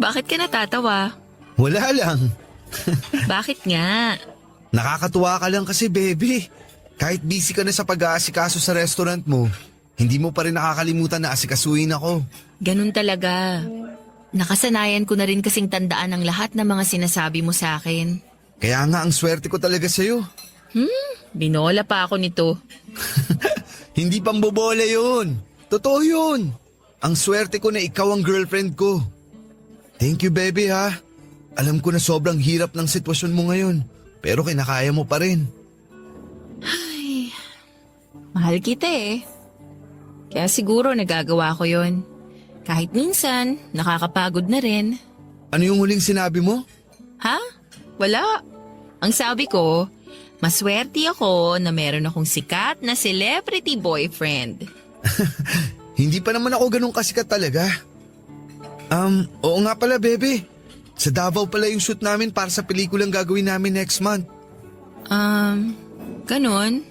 Bakit ka natatawa? Wala lang. Bakit nga? Nakakatuwa ka lang kasi, baby. Kahit busy ka na sa pag-aasikaso sa restaurant mo, hindi mo pa rin nakakalimutan na asikasuhin ako. Ganun talaga. Nakasanayan ko na rin kasing tandaan ang lahat ng mga sinasabi mo sa akin. Kaya nga ang swerte ko talaga sa'yo. Binola pa ako nito. Hindi pambobola yun. Totoo yun. Ang swerte ko na ikaw ang girlfriend ko. Thank you, baby, ha. Alam ko na sobrang hirap ng sitwasyon mo ngayon, pero kinakaya mo pa rin. Mahal kita eh. Kaya siguro nagagawa ko yon. Kahit minsan, nakakapagod na rin. Ano yung huling sinabi mo? Ha? Wala. Ang sabi ko, maswerte ako na meron akong sikat na celebrity boyfriend. Hindi pa naman ako ganun kasikat talaga. Oo nga pala, bebe. Sa Davao pala yung shoot namin para sa pelikulang gagawin namin next month. Ganon?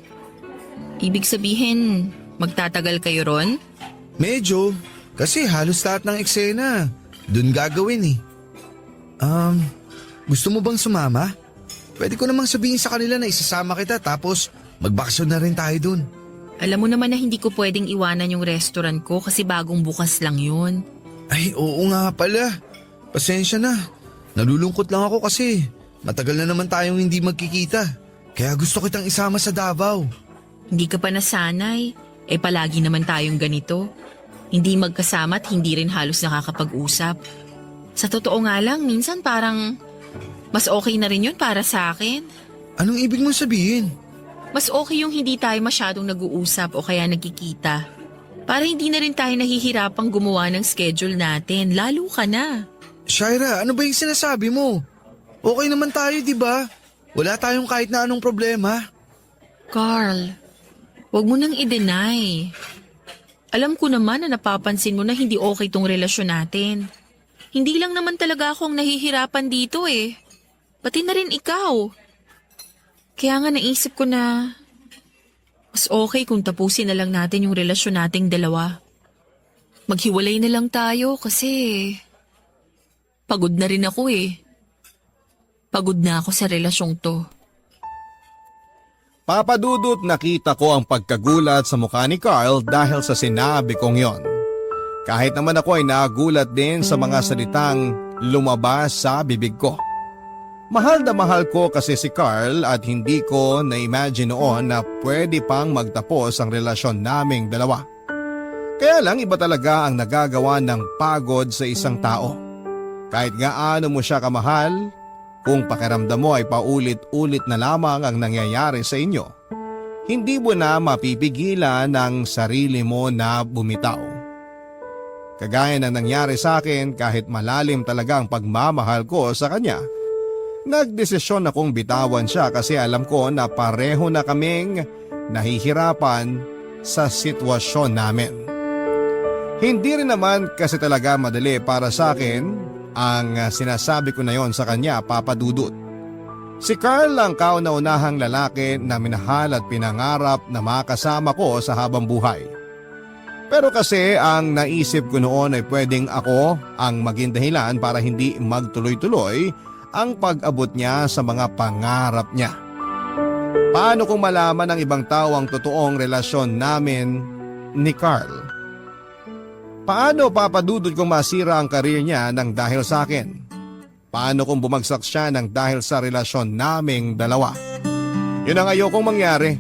Ibig sabihin, magtatagal kayo ron? Medyo. Kasi halos lahat ng eksena dun gagawin eh. Gusto mo bang sumama? Pwede ko namang sabihin sa kanila na isasama kita tapos magbakasyon na rin tayo dun. Alam mo naman na hindi ko pwedeng iwanan yung restaurant ko kasi bagong bukas lang yun. Ay, oo nga pala. Pasensya na. Nalulungkot lang ako kasi matagal na naman tayong hindi magkikita. Kaya gusto kitang isama sa Davao. Hindi ka pa nasanay. Palagi naman tayong ganito. Hindi magkasama at hindi rin halos nakakapag-usap. Sa totoo nga lang, minsan parang mas okay na rin yun para sa akin. Anong ibig mong sabihin? Mas okay yung hindi tayo masyadong nag-uusap o kaya nagkikita. Para hindi na rin tayo nahihirapang gumawa ng schedule natin, lalo ka na. Shaira, ano ba yung sinasabi mo? Okay naman tayo, di ba? Wala tayong kahit na anong problema. Carl, wag mo nang i-deny. Alam ko naman na napapansin mo na hindi okay tong relasyon natin. Hindi lang naman talaga akong nahihirapan dito eh. Pati na rin ikaw. Kaya nga naisip ko na mas okay kung tapusin na lang natin yung relasyon nating dalawa. Maghiwalay na lang tayo kasi pagod na rin ako eh. Pagod na ako sa relasyong to. Papadudot, nakita ko ang pagkagulat sa mukha ni Carl dahil sa sinabi kong yon. Kahit naman ako ay nagulat din sa mga salitang lumabas sa bibig ko. Mahal na mahal ko kasi si Carl at hindi ko na-imagine noon na pwede pang magtapos ang relasyon naming dalawa. Kaya lang iba talaga ang nagagawa ng pagod sa isang tao. Kahit gaano mo siya kamahal, kung pakiramdam mo ay paulit-ulit na lamang ang nangyayari sa inyo, hindi mo na mapipigilan ng sarili mo na bumitaw. Kagaya ng nangyari sa akin kahit malalim talaga ang pagmamahal ko sa kanya, nagdesisyon akong bitawan siya kasi alam ko na pareho na kaming nahihirapan sa sitwasyon namin. Hindi rin naman kasi talaga madali para sa akin ang sinasabi ko na yon sa kanya, Papa Dudut. Si Carl ang kauna-unahang lalaki na minahal at pinangarap na makasama ko sa habang buhay. Pero kasi ang naisip ko noon ay pwedeng ako ang maging dahilan para hindi magtuloy-tuloy ang pag-abot niya sa mga pangarap niya. Paano kung malaman ng ibang tao ang totoong relasyon namin ni Carl? Paano papadudod kung masira ang karir niya ng dahil sa akin? Paano kung bumagsak siya ng dahil sa relasyon naming dalawa? Yun ang ayokong mangyari.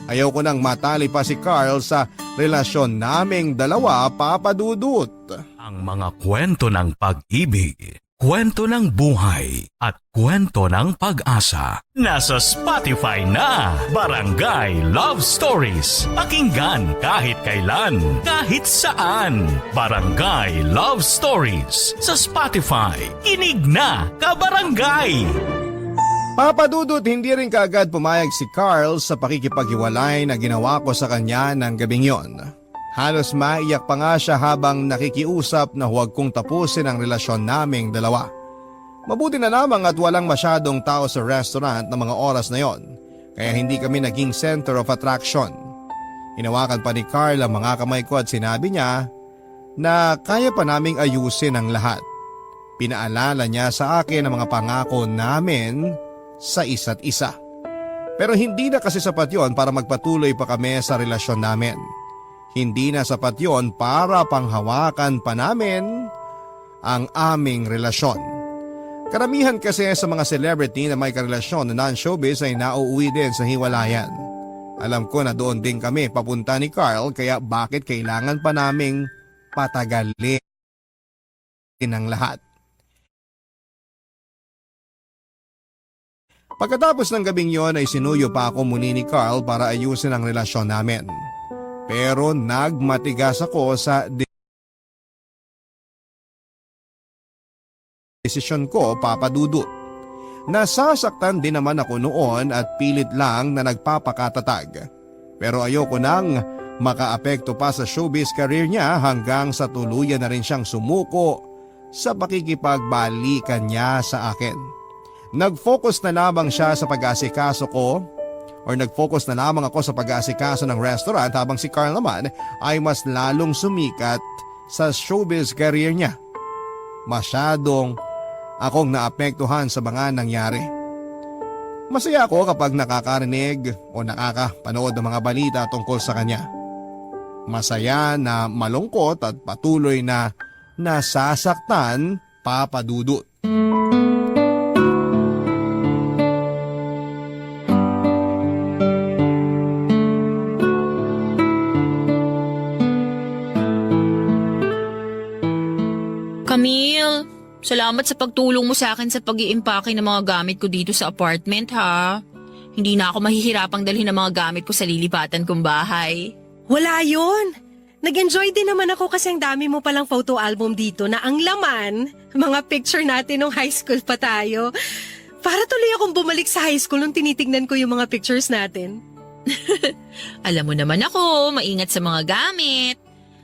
Ayoko nang matali pa si Carl sa relasyon naming dalawa, Papa Dudut. Ang mga kwento ng pag-ibig, kwento ng buhay at kwento ng pag-asa. Nasa Spotify na, Barangay Love Stories. Pakinggan kahit kailan, kahit saan. Barangay Love Stories sa Spotify. Kinig na, kabarangay! Papa Dudut, hindi rin kaagad pumayag si Carl sa pakikipaghiwalay na ginawa ko sa kanya ng gabing yon. Halos maiyak pa nga siya habang nakikiusap na huwag kong tapusin ang relasyon naming dalawa. Mabuti na lamang at walang masyadong tao sa restaurant na mga oras na yon, kaya hindi kami naging center of attraction. Hinawakan pa ni Carl ang mga kamay ko at sinabi niya na kaya pa naming ayusin ang lahat. Pinaalala niya sa akin ang mga pangako namin sa isa't isa. Pero hindi na kasi sapat yon para magpatuloy pa kami sa relasyon namin. Hindi na sapat yon para panghawakan pa namin ang aming relasyon. Karamihan kasi sa mga celebrity na may karelasyon na non-showbiz ay nauuwi din sa hiwalayan. Alam ko na doon din kami papunta ni Carl, kaya bakit kailangan pa naming patagalin ang lahat? Pagkatapos ng gabing yon ay sinuyo pa ako muli ni Carl para ayusin ang relasyon namin. Pero nagmatigas ako sa desisyon ko, Papa Dudut. Nasasaktan din naman ako noon at pilit lang na nagpapakatatag. Pero ayoko nang makaapekto pa sa showbiz career niya hanggang sa tuluyan na rin siyang sumuko sa pakikipagbalikan niya sa akin. Nag-focus na lamang siya sa pag-aasikaso ko nag-focus na lamang ako sa pag-aasikaso ng restaurant habang si Carl naman ay mas lalong sumikat sa showbiz career niya. Masyadong akong naapektuhan sa mga nangyari. Masaya ako kapag nakakarinig o nakakapanood ng mga balita tungkol sa kanya. Masaya na malungkot at patuloy na nasasaktan, Papa Dudut. Camille, salamat sa pagtulong mo sa akin sa pag-iimpake ng mga gamit ko dito sa apartment, ha? Hindi na ako mahihirapang dalhin ang mga gamit ko sa lilipatan kong bahay. Wala yun. Nag-enjoy din naman ako kasi ang dami mo palang photo album dito na ang laman, mga picture natin nung high school pa tayo. Para tuloy akong bumalik sa high school nung tinitignan ko yung mga pictures natin. Alam mo naman ako, maingat sa mga gamit.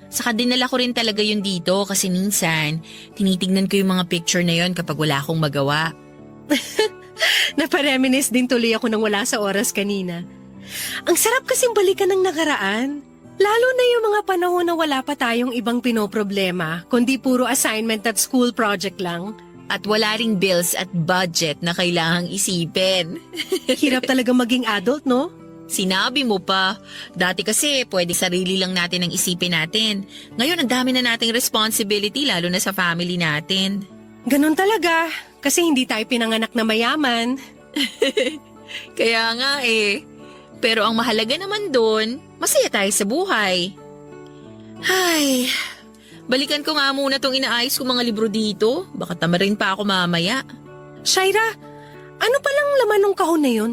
Saka dinala ko rin talaga yun dito kasi minsan tinitignan ko yung mga picture na yun kapag wala akong magawa. Napareminis din tuloy ako nang wala sa oras kanina. Ang sarap kasing balikan ng nakaraan. Lalo na yung mga panahon na wala pa tayong ibang pinoproblema, kundi puro assignment at school project lang. At wala ring bills at budget na kailangang isipin. Hirap talaga maging adult, no? Sinabi mo pa. Dati kasi pwede sarili lang natin ang isipin natin. Ngayon ang dami na nating responsibility lalo na sa family natin. Ganon talaga. Kasi hindi tayo pinanganak na mayaman. Kaya nga eh. Pero ang mahalaga naman doon, masaya tayo sa buhay. Ay, balikan ko nga muna tong inaayos kong mga libro dito. Baka tamarin pa ako mamaya. Shaira, ano palang laman ng kahon na yun?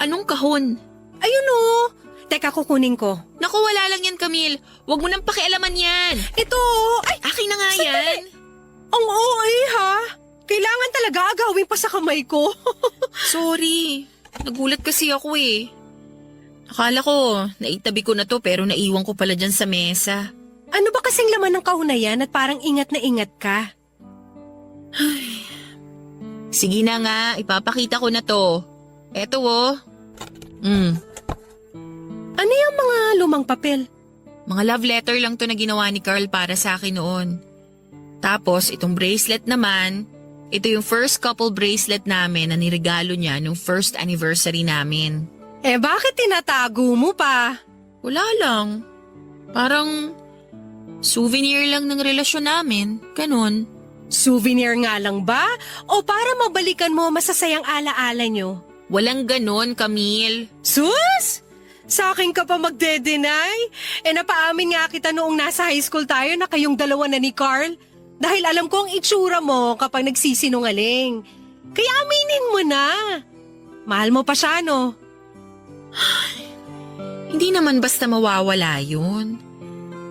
Anong kahon? Ayun o. Teka, kukunin ko. Naku, wala lang yan, Camille. Huwag mo nang pakialaman yan. Ito, ay, Akin na nga yan. ang OA ha. Kailangan talaga agawin pa sa kamay ko. Sorry. Nagulat kasi ako eh. Akala ko, naitabi ko na to pero naiwan ko pala dyan sa mesa. Ano ba kasing laman ng kahon na yan at parang ingat na ingat ka? Sige na nga, ipapakita ko na to. Eto oh. Ano yung mga lumang papel? Mga love letter lang to na ginawa ni Carl para sa akin noon. Tapos itong bracelet naman, ito yung first couple bracelet namin na niregalo niya nung first anniversary namin. Eh bakit tinatago mo pa? Wala lang. Parang souvenir lang ng relasyon namin. Ganun. Souvenir nga lang ba? O para mabalikan mo masasayang alaala nyo? Walang ganun, Camille. Sus! Sa akin ka pa magde-deny? Napaamin nga kita noong nasa high school tayo na kayong dalawa na ni Carl. Dahil alam ko ang itsura mo kapag nagsisinungaling. Kaya aminin mo na. Mahal mo pa siya, no? Hindi naman basta mawawala yun.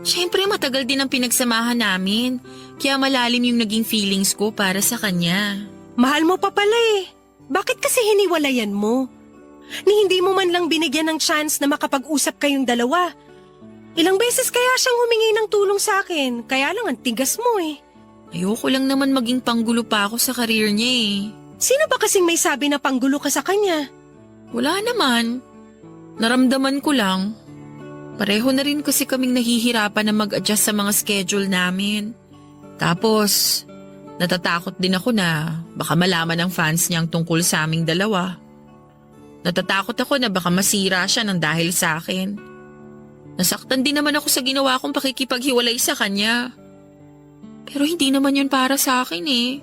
Siyempre matagal din ang pinagsamahan namin. Kaya malalim yung naging feelings ko para sa kanya. Mahal mo pa pala eh. Bakit kasi hiniwalayan mo? Ni hindi mo man lang binigyan ng chance na makapag-usap kayong dalawa. Ilang beses kaya siyang humingi ng tulong sa akin, kaya lang ang tigas mo eh. Ayoko lang naman maging panggulo pa ako sa karir niya eh. Sino ba kasing may sabi na panggulo ka sa kanya? Wala naman. Naramdaman ko lang. Pareho na rin kasi kaming nahihirapan na mag-adjust sa mga schedule namin. Tapos, natatakot din ako na baka malaman ng fans niyang tungkol sa aming dalawa. Natatakot ako na baka masira siya ng dahil sa akin. Nasaktan din naman ako sa ginawa kong pakikipaghiwalay sa kanya. Pero hindi naman yun para sa akin eh.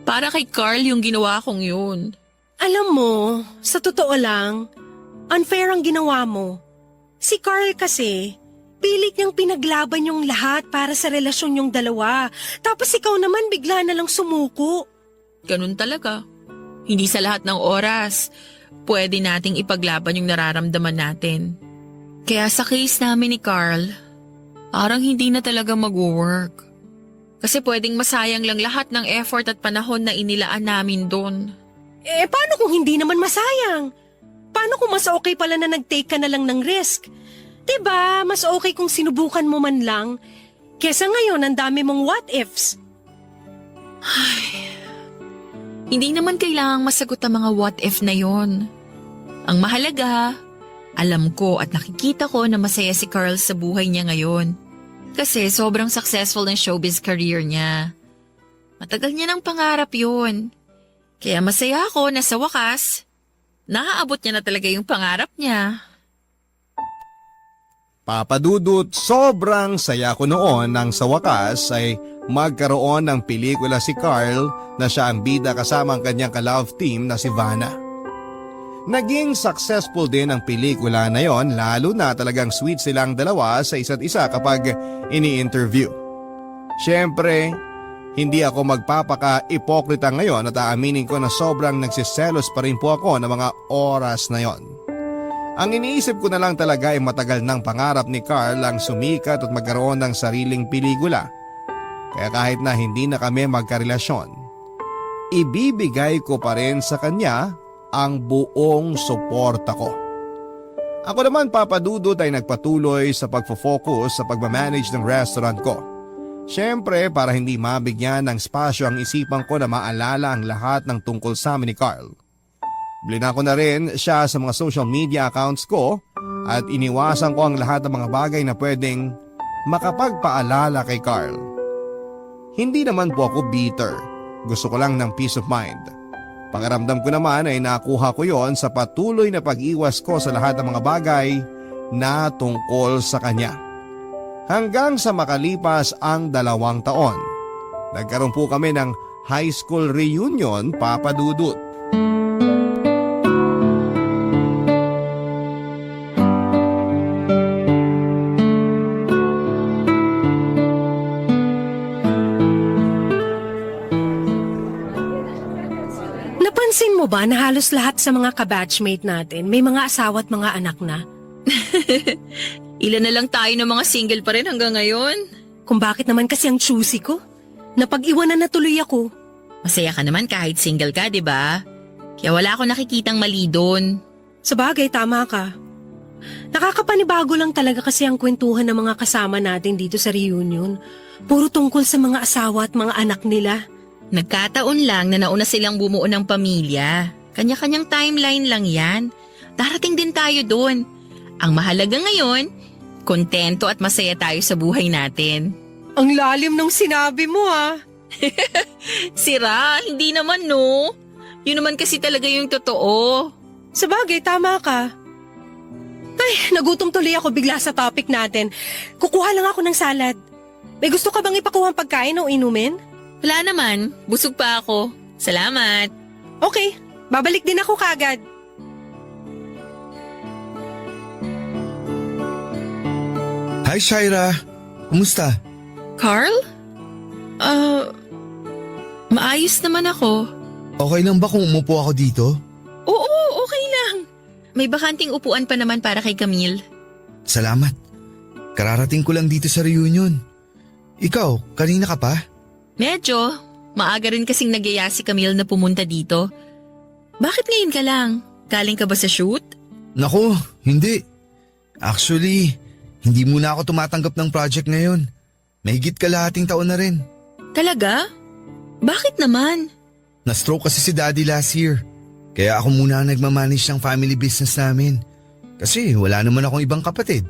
Para kay Carl yung ginawa kong yun. Alam mo, sa totoo lang, unfair ang ginawa mo. Si Carl kasi, pilit niyang pinaglaban yung lahat para sa relasyon yung dalawa. Tapos ikaw naman bigla na lang sumuko. Ganun talaga. Hindi sa lahat ng oras, pwede nating ipaglaban yung nararamdaman natin. Kaya sa case namin ni Carl, parang hindi na talaga mag-work. Kasi pwedeng masayang lang lahat ng effort at panahon na inilaan namin doon. Eh, paano kung hindi naman masayang? Paano kung mas okay pala na nag-take ka na lang ng risk? Diba, mas okay kung sinubukan mo man lang. Kesa ngayon, ang dami mong what-ifs. Hindi naman kailangang masagot ang mga what-if na yon. Ang mahalaga, alam ko at nakikita ko na masaya si Carl sa buhay niya ngayon. Kasi sobrang successful ng showbiz career niya. Matagal niya ng pangarap yun. Kaya masaya ako na sa wakas, naaabot niya na talaga yung pangarap niya. Papa Dudut, sobrang saya ko noon nang sa wakas ay magkaroon ng pelikula si Carl na siya ang bida kasama ang kanyang ka-love team na si Vanna. Naging successful din ang pelikula na yon, lalo na talagang sweet silang dalawa sa isa't isa kapag ini-interview. Siyempre, hindi ako magpapaka-ipokrita ngayon at aaminin ko na sobrang nagsiselos pa rin po ako ng mga oras na yon. Ang iniisip ko na lang talaga ay matagal ng pangarap ni Carl ang sumikat at magkaroon ng sariling pelikula. Kaya kahit na hindi na kami magkarelasyon, ibibigay ko pa rin sa kanya ang buong suporta ko. Ako naman, Papa Dudut, ay nagpatuloy sa pagfo-focus sa pagmamanage ng restaurant ko. Siyempre, para hindi mabigyan ng spasyo ang isipan ko na maalala ang lahat ng tungkol sa amin ni Carl. Blina ko na rin siya sa mga social media accounts ko at iniwasan ko ang lahat ng mga bagay na pwedeng makapagpaalala kay Carl. Hindi naman po ako bitter. Gusto ko lang ng peace of mind. Pakiramdam ko naman ay nakuha ko yon sa patuloy na pag-iwas ko sa lahat ng mga bagay na tungkol sa kanya. Hanggang sa makalipas ang 2 taon, nagkaroon po kami ng high school reunion, Papa Dudut. Napansin mo ba na halos lahat sa mga kabatchmate natin may mga asawa at mga anak na? Ilan na lang tayo ng mga single pa rin hanggang ngayon? Kung bakit naman kasi ang choosy ko? Napag-iwanan na tuloy ako. Masaya ka naman kahit single ka, di ba? Kaya wala akong nakikitang mali doon. Sabagay, tama ka. Nakakapanibago lang talaga kasi ang kwentuhan ng mga kasama natin dito sa reunion. Puro tungkol sa mga asawa at mga anak nila. Nagkataon lang na nauna silang bumuo ng pamilya. Kanya-kanyang timeline lang yan. Darating din tayo doon. Ang mahalaga ngayon, Kontento at masaya tayo sa buhay natin. Ang lalim ng sinabi mo Sira, hindi naman no. Yun naman kasi talaga yung totoo. Sabagay, tama ka. Ay, nagutom tuloy ako bigla sa topic natin. Kukuha lang ako ng salad. May gusto ka bang ipakuhang pagkain o inumin? Wala naman, busog pa ako. Salamat. Okay, babalik din ako kagad. Hi, Shaira. Kumusta? Carl? Maayos naman ako. Okay lang ba kung umupo ako dito? Oo, okay lang. May bakanting upuan pa naman para kay Camille. Salamat. Kararating ko lang dito sa reunion. Ikaw, kanina ka pa? Medyo. Maaga rin kasing nagyaya si Camille na pumunta dito. Bakit ngayon ka lang? Galing ka ba sa shoot? Naku, hindi. Actually, hindi muna ako tumatanggap ng project ngayon. Mahigit kalahating taon na rin. Talaga? Bakit naman? Na-stroke kasi si Daddy last year. Kaya ako muna ang nagmamanage ng family business namin. Kasi wala naman akong ibang kapatid.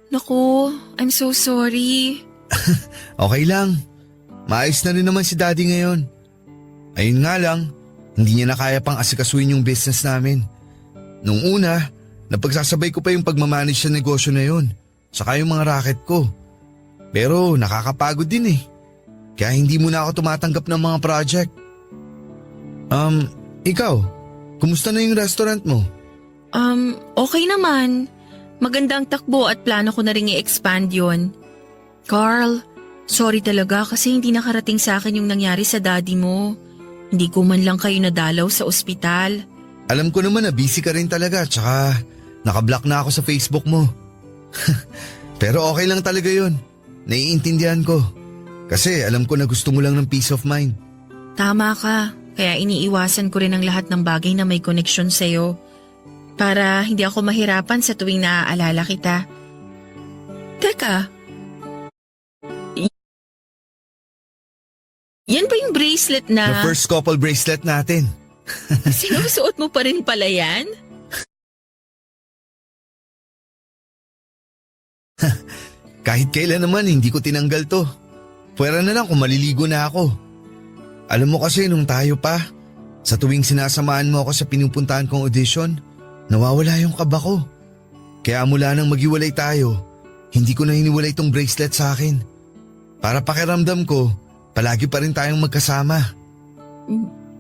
Naku, I'm so sorry. Okay lang. Maayos na rin naman si Daddy ngayon. Ayun nga lang, hindi niya na kaya pang asikasuhin yung business namin. Nung una, napagsasabay ko pa yung pagmamanage sa negosyo na yun. Saka yung mga racket ko. Pero nakakapagod din eh. Kaya hindi muna ako tumatanggap ng mga project. Ikaw, kumusta na yung restaurant mo? Okay naman. Maganda ang takbo at plano ko na rin i-expand yun. Carl, sorry talaga kasi hindi nakarating sa akin yung nangyari sa daddy mo. Hindi ko man lang kayo nadalaw sa ospital. Alam ko naman na busy ka rin talaga tsaka nakablock na ako sa Facebook mo. Pero okay lang talaga yun. Naiintindihan ko. Kasi alam ko na gusto mo lang ng peace of mind. Tama ka. Kaya iniiwasan ko rin ang lahat ng bagay na may koneksyon sa'yo. Para hindi ako mahirapan sa tuwing naaalala kita. Teka. Yan ba yung bracelet The na... first couple bracelet natin. Sinusuot mo pa rin pala yan? Kahit kailan naman hindi ko tinanggal to. Pwera na lang kung maliligo na ako. Alam mo kasi nung tayo pa, sa tuwing sinasamaan mo ako sa pinupuntahan kong audition, nawawala yung kaba ko. Kaya mula nang maghiwalay tayo, hindi ko na hiniwalay tong bracelet sa akin. Para pakiramdam ko, palagi pa rin tayong magkasama.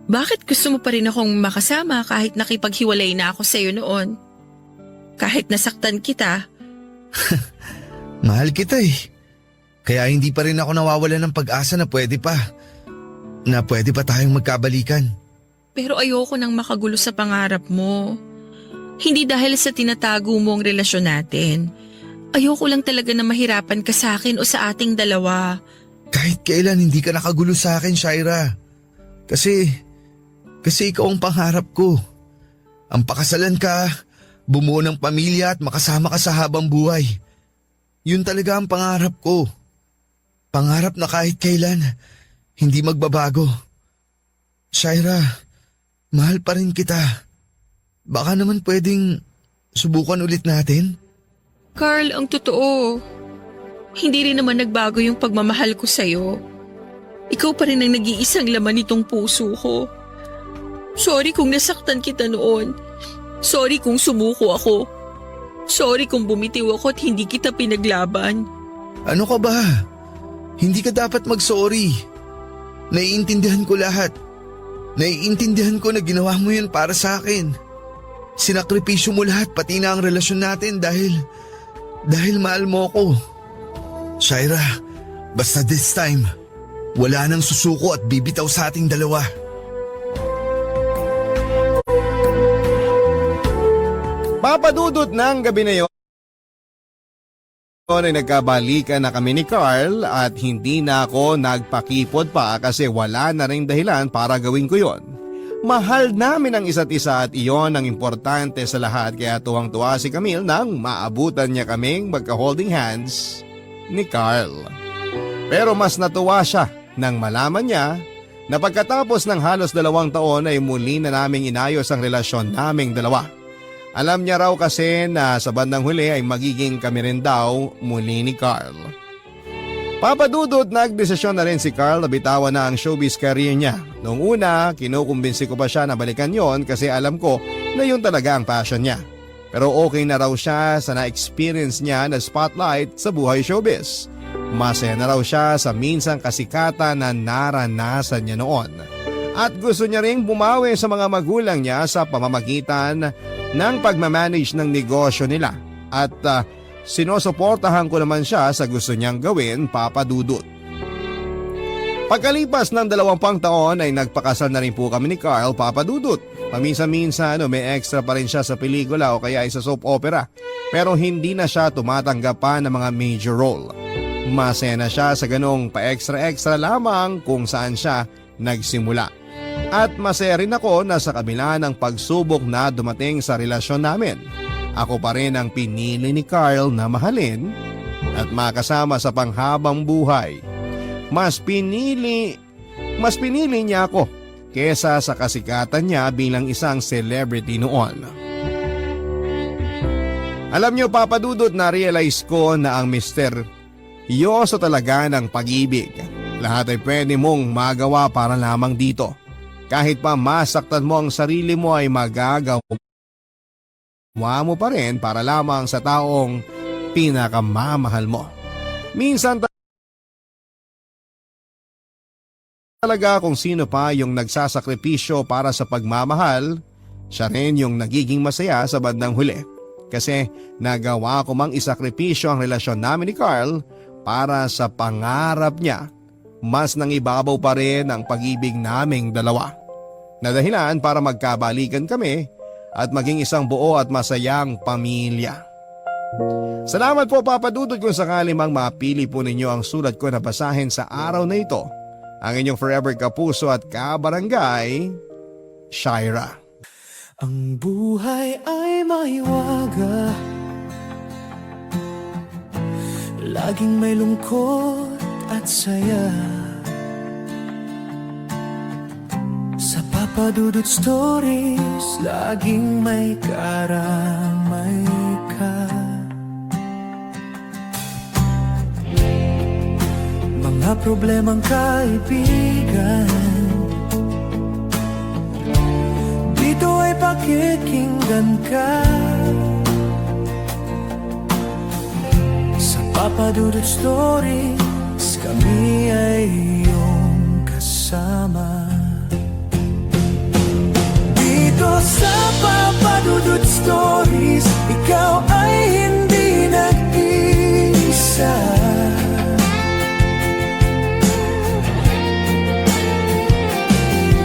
Bakit gusto mo pa rin akong makasama kahit nakipaghiwalay na ako sa'yo noon? Kahit nasaktan kita? Mahal kita eh. Kaya hindi pa rin ako nawawala ng pag-asa na pwede pa tayong magkabalikan. Pero ayoko nang makagulo sa pangarap mo. Hindi dahil sa tinatago mo ang relasyon natin. Ayoko lang talaga na mahirapan ka sa akin o sa ating dalawa. Kahit kailan hindi ka nakagulo sa akin, Shaira. Kasi ikaw ang pangarap ko. Ang pakasalan ka, bumuo ng pamilya at makasama ka sa habang buhay. Yun talaga ang pangarap ko. Pangarap na kahit kailan, hindi magbabago. Shaira, mahal pa rin kita. Baka naman pwedeng subukan ulit natin? Carl, ang totoo. Hindi rin naman nagbago yung pagmamahal ko sa'yo. Ikaw pa rin ang nag-iisang laman nitong puso ko. Sorry kung nasaktan kita noon. Sorry kung sumuko ako. Sorry kung bumitiw ako at hindi kita pinaglaban. Ano ka ba? Hindi ka dapat mag-sorry. Naiintindihan ko lahat. Naiintindihan ko na ginawa mo yun para sa akin. Sinakripisyo mo lahat pati na ang relasyon natin dahil mahal mo ako. Shaira, basta this time, wala nang susuko at bibitaw sa ating dalawa. Papadudot ng gabi na yun ay nagkabalikan na kami ni Carl at hindi na ako nagpakipot pa kasi wala na rin dahilan para gawin ko yon. Mahal namin ang isa't isa at iyon ang importante sa lahat kaya tuwang-tuwa si Camille nang maabutan niya kaming magka-holding hands ni Carl. Pero mas natuwa siya nang malaman niya na pagkatapos ng halos 2 taon ay muli na naming inayos ang relasyon naming dalawa. Alam niya raw kasi na sa bandang huli ay magiging kami rin daw muli ni Carl. Papadudot, nagdesisyon na rin si Carl na bitawan na ang showbiz career niya. Noong una, kinukumbinsi ko pa siya na balikan yon kasi alam ko na yun talaga ang passion niya. Pero okay na raw siya sa na-experience niya na spotlight sa buhay showbiz. Masaya na raw siya sa minsang kasikatan na naranasan niya noon. At gusto niya ring bumawi sa mga magulang niya sa pamamagitan ng pagmamanage ng negosyo nila. At sinusuportahan ko naman siya sa gusto niyang gawin, Papa Dudut. Pagkalipas ng 20 taon ay nagpakasal na rin po kami ni Carl, Papa Dudut. Paminsan-minsan may extra pa rin siya sa pelikula o kaya sa soap opera. Pero hindi na siya tumatanggap pa ng mga major role. Masaya na siya sa ganong pa-extra-extra lamang kung saan siya nagsimula. At masaya rin ako na sa kabila ng pagsubok na dumating sa relasyon namin, ako pa rin ang pinili ni Carl na mahalin at makasama sa panghabang buhay. Mas pinili niya ako kesa sa kasikatan niya bilang isang celebrity noon. Alam niyo, Papa Dudut, na-realize ko na ang misteryoso talaga ng pag-ibig. Lahat ay pwede mong magawa para lamang dito. Kahit pa masaktan mo ang sarili mo ay magagawa mo pa rin para lamang sa taong pinakamamahal mo. Minsan talaga kung sino pa yung nagsasakripisyo para sa pagmamahal, siya rin yung nagiging masaya sa bandang huli. Kasi nagawa ko mang isakripisyo ang relasyon namin ni Carl para sa pangarap niya. Mas nangibabaw pa rin ang pag-ibig naming dalawa. Na dahilan para magkabalikan kami at maging isang buo at masayang pamilya. Salamat po, Papa Dudut, kung sakali mang mapili po ninyo ang sulat ko na basahin sa araw na ito. Ang inyong forever kapuso at kabarangay, Shaira. Ang buhay ay mahiwaga, laging may lungkot at saya. Sa Papa Dudut Stories, laging may karamay ka. Mga problemang kaibigan, dito ay pakikinggan ka. Sa Papa Dudut Stories, kami ay iyong kasama. Dito sa Papa Dudut Stories, ikaw ay hindi nag-iisa.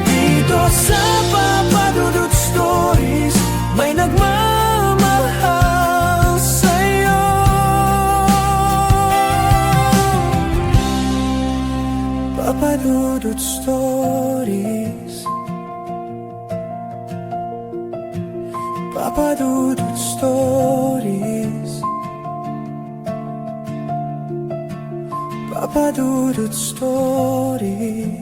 Dito sa Papa Dudut Stories, may nagmamahal sa'yo. Papa Dudut Stories, Papa Dudut Stories, Papa Dudut Stories.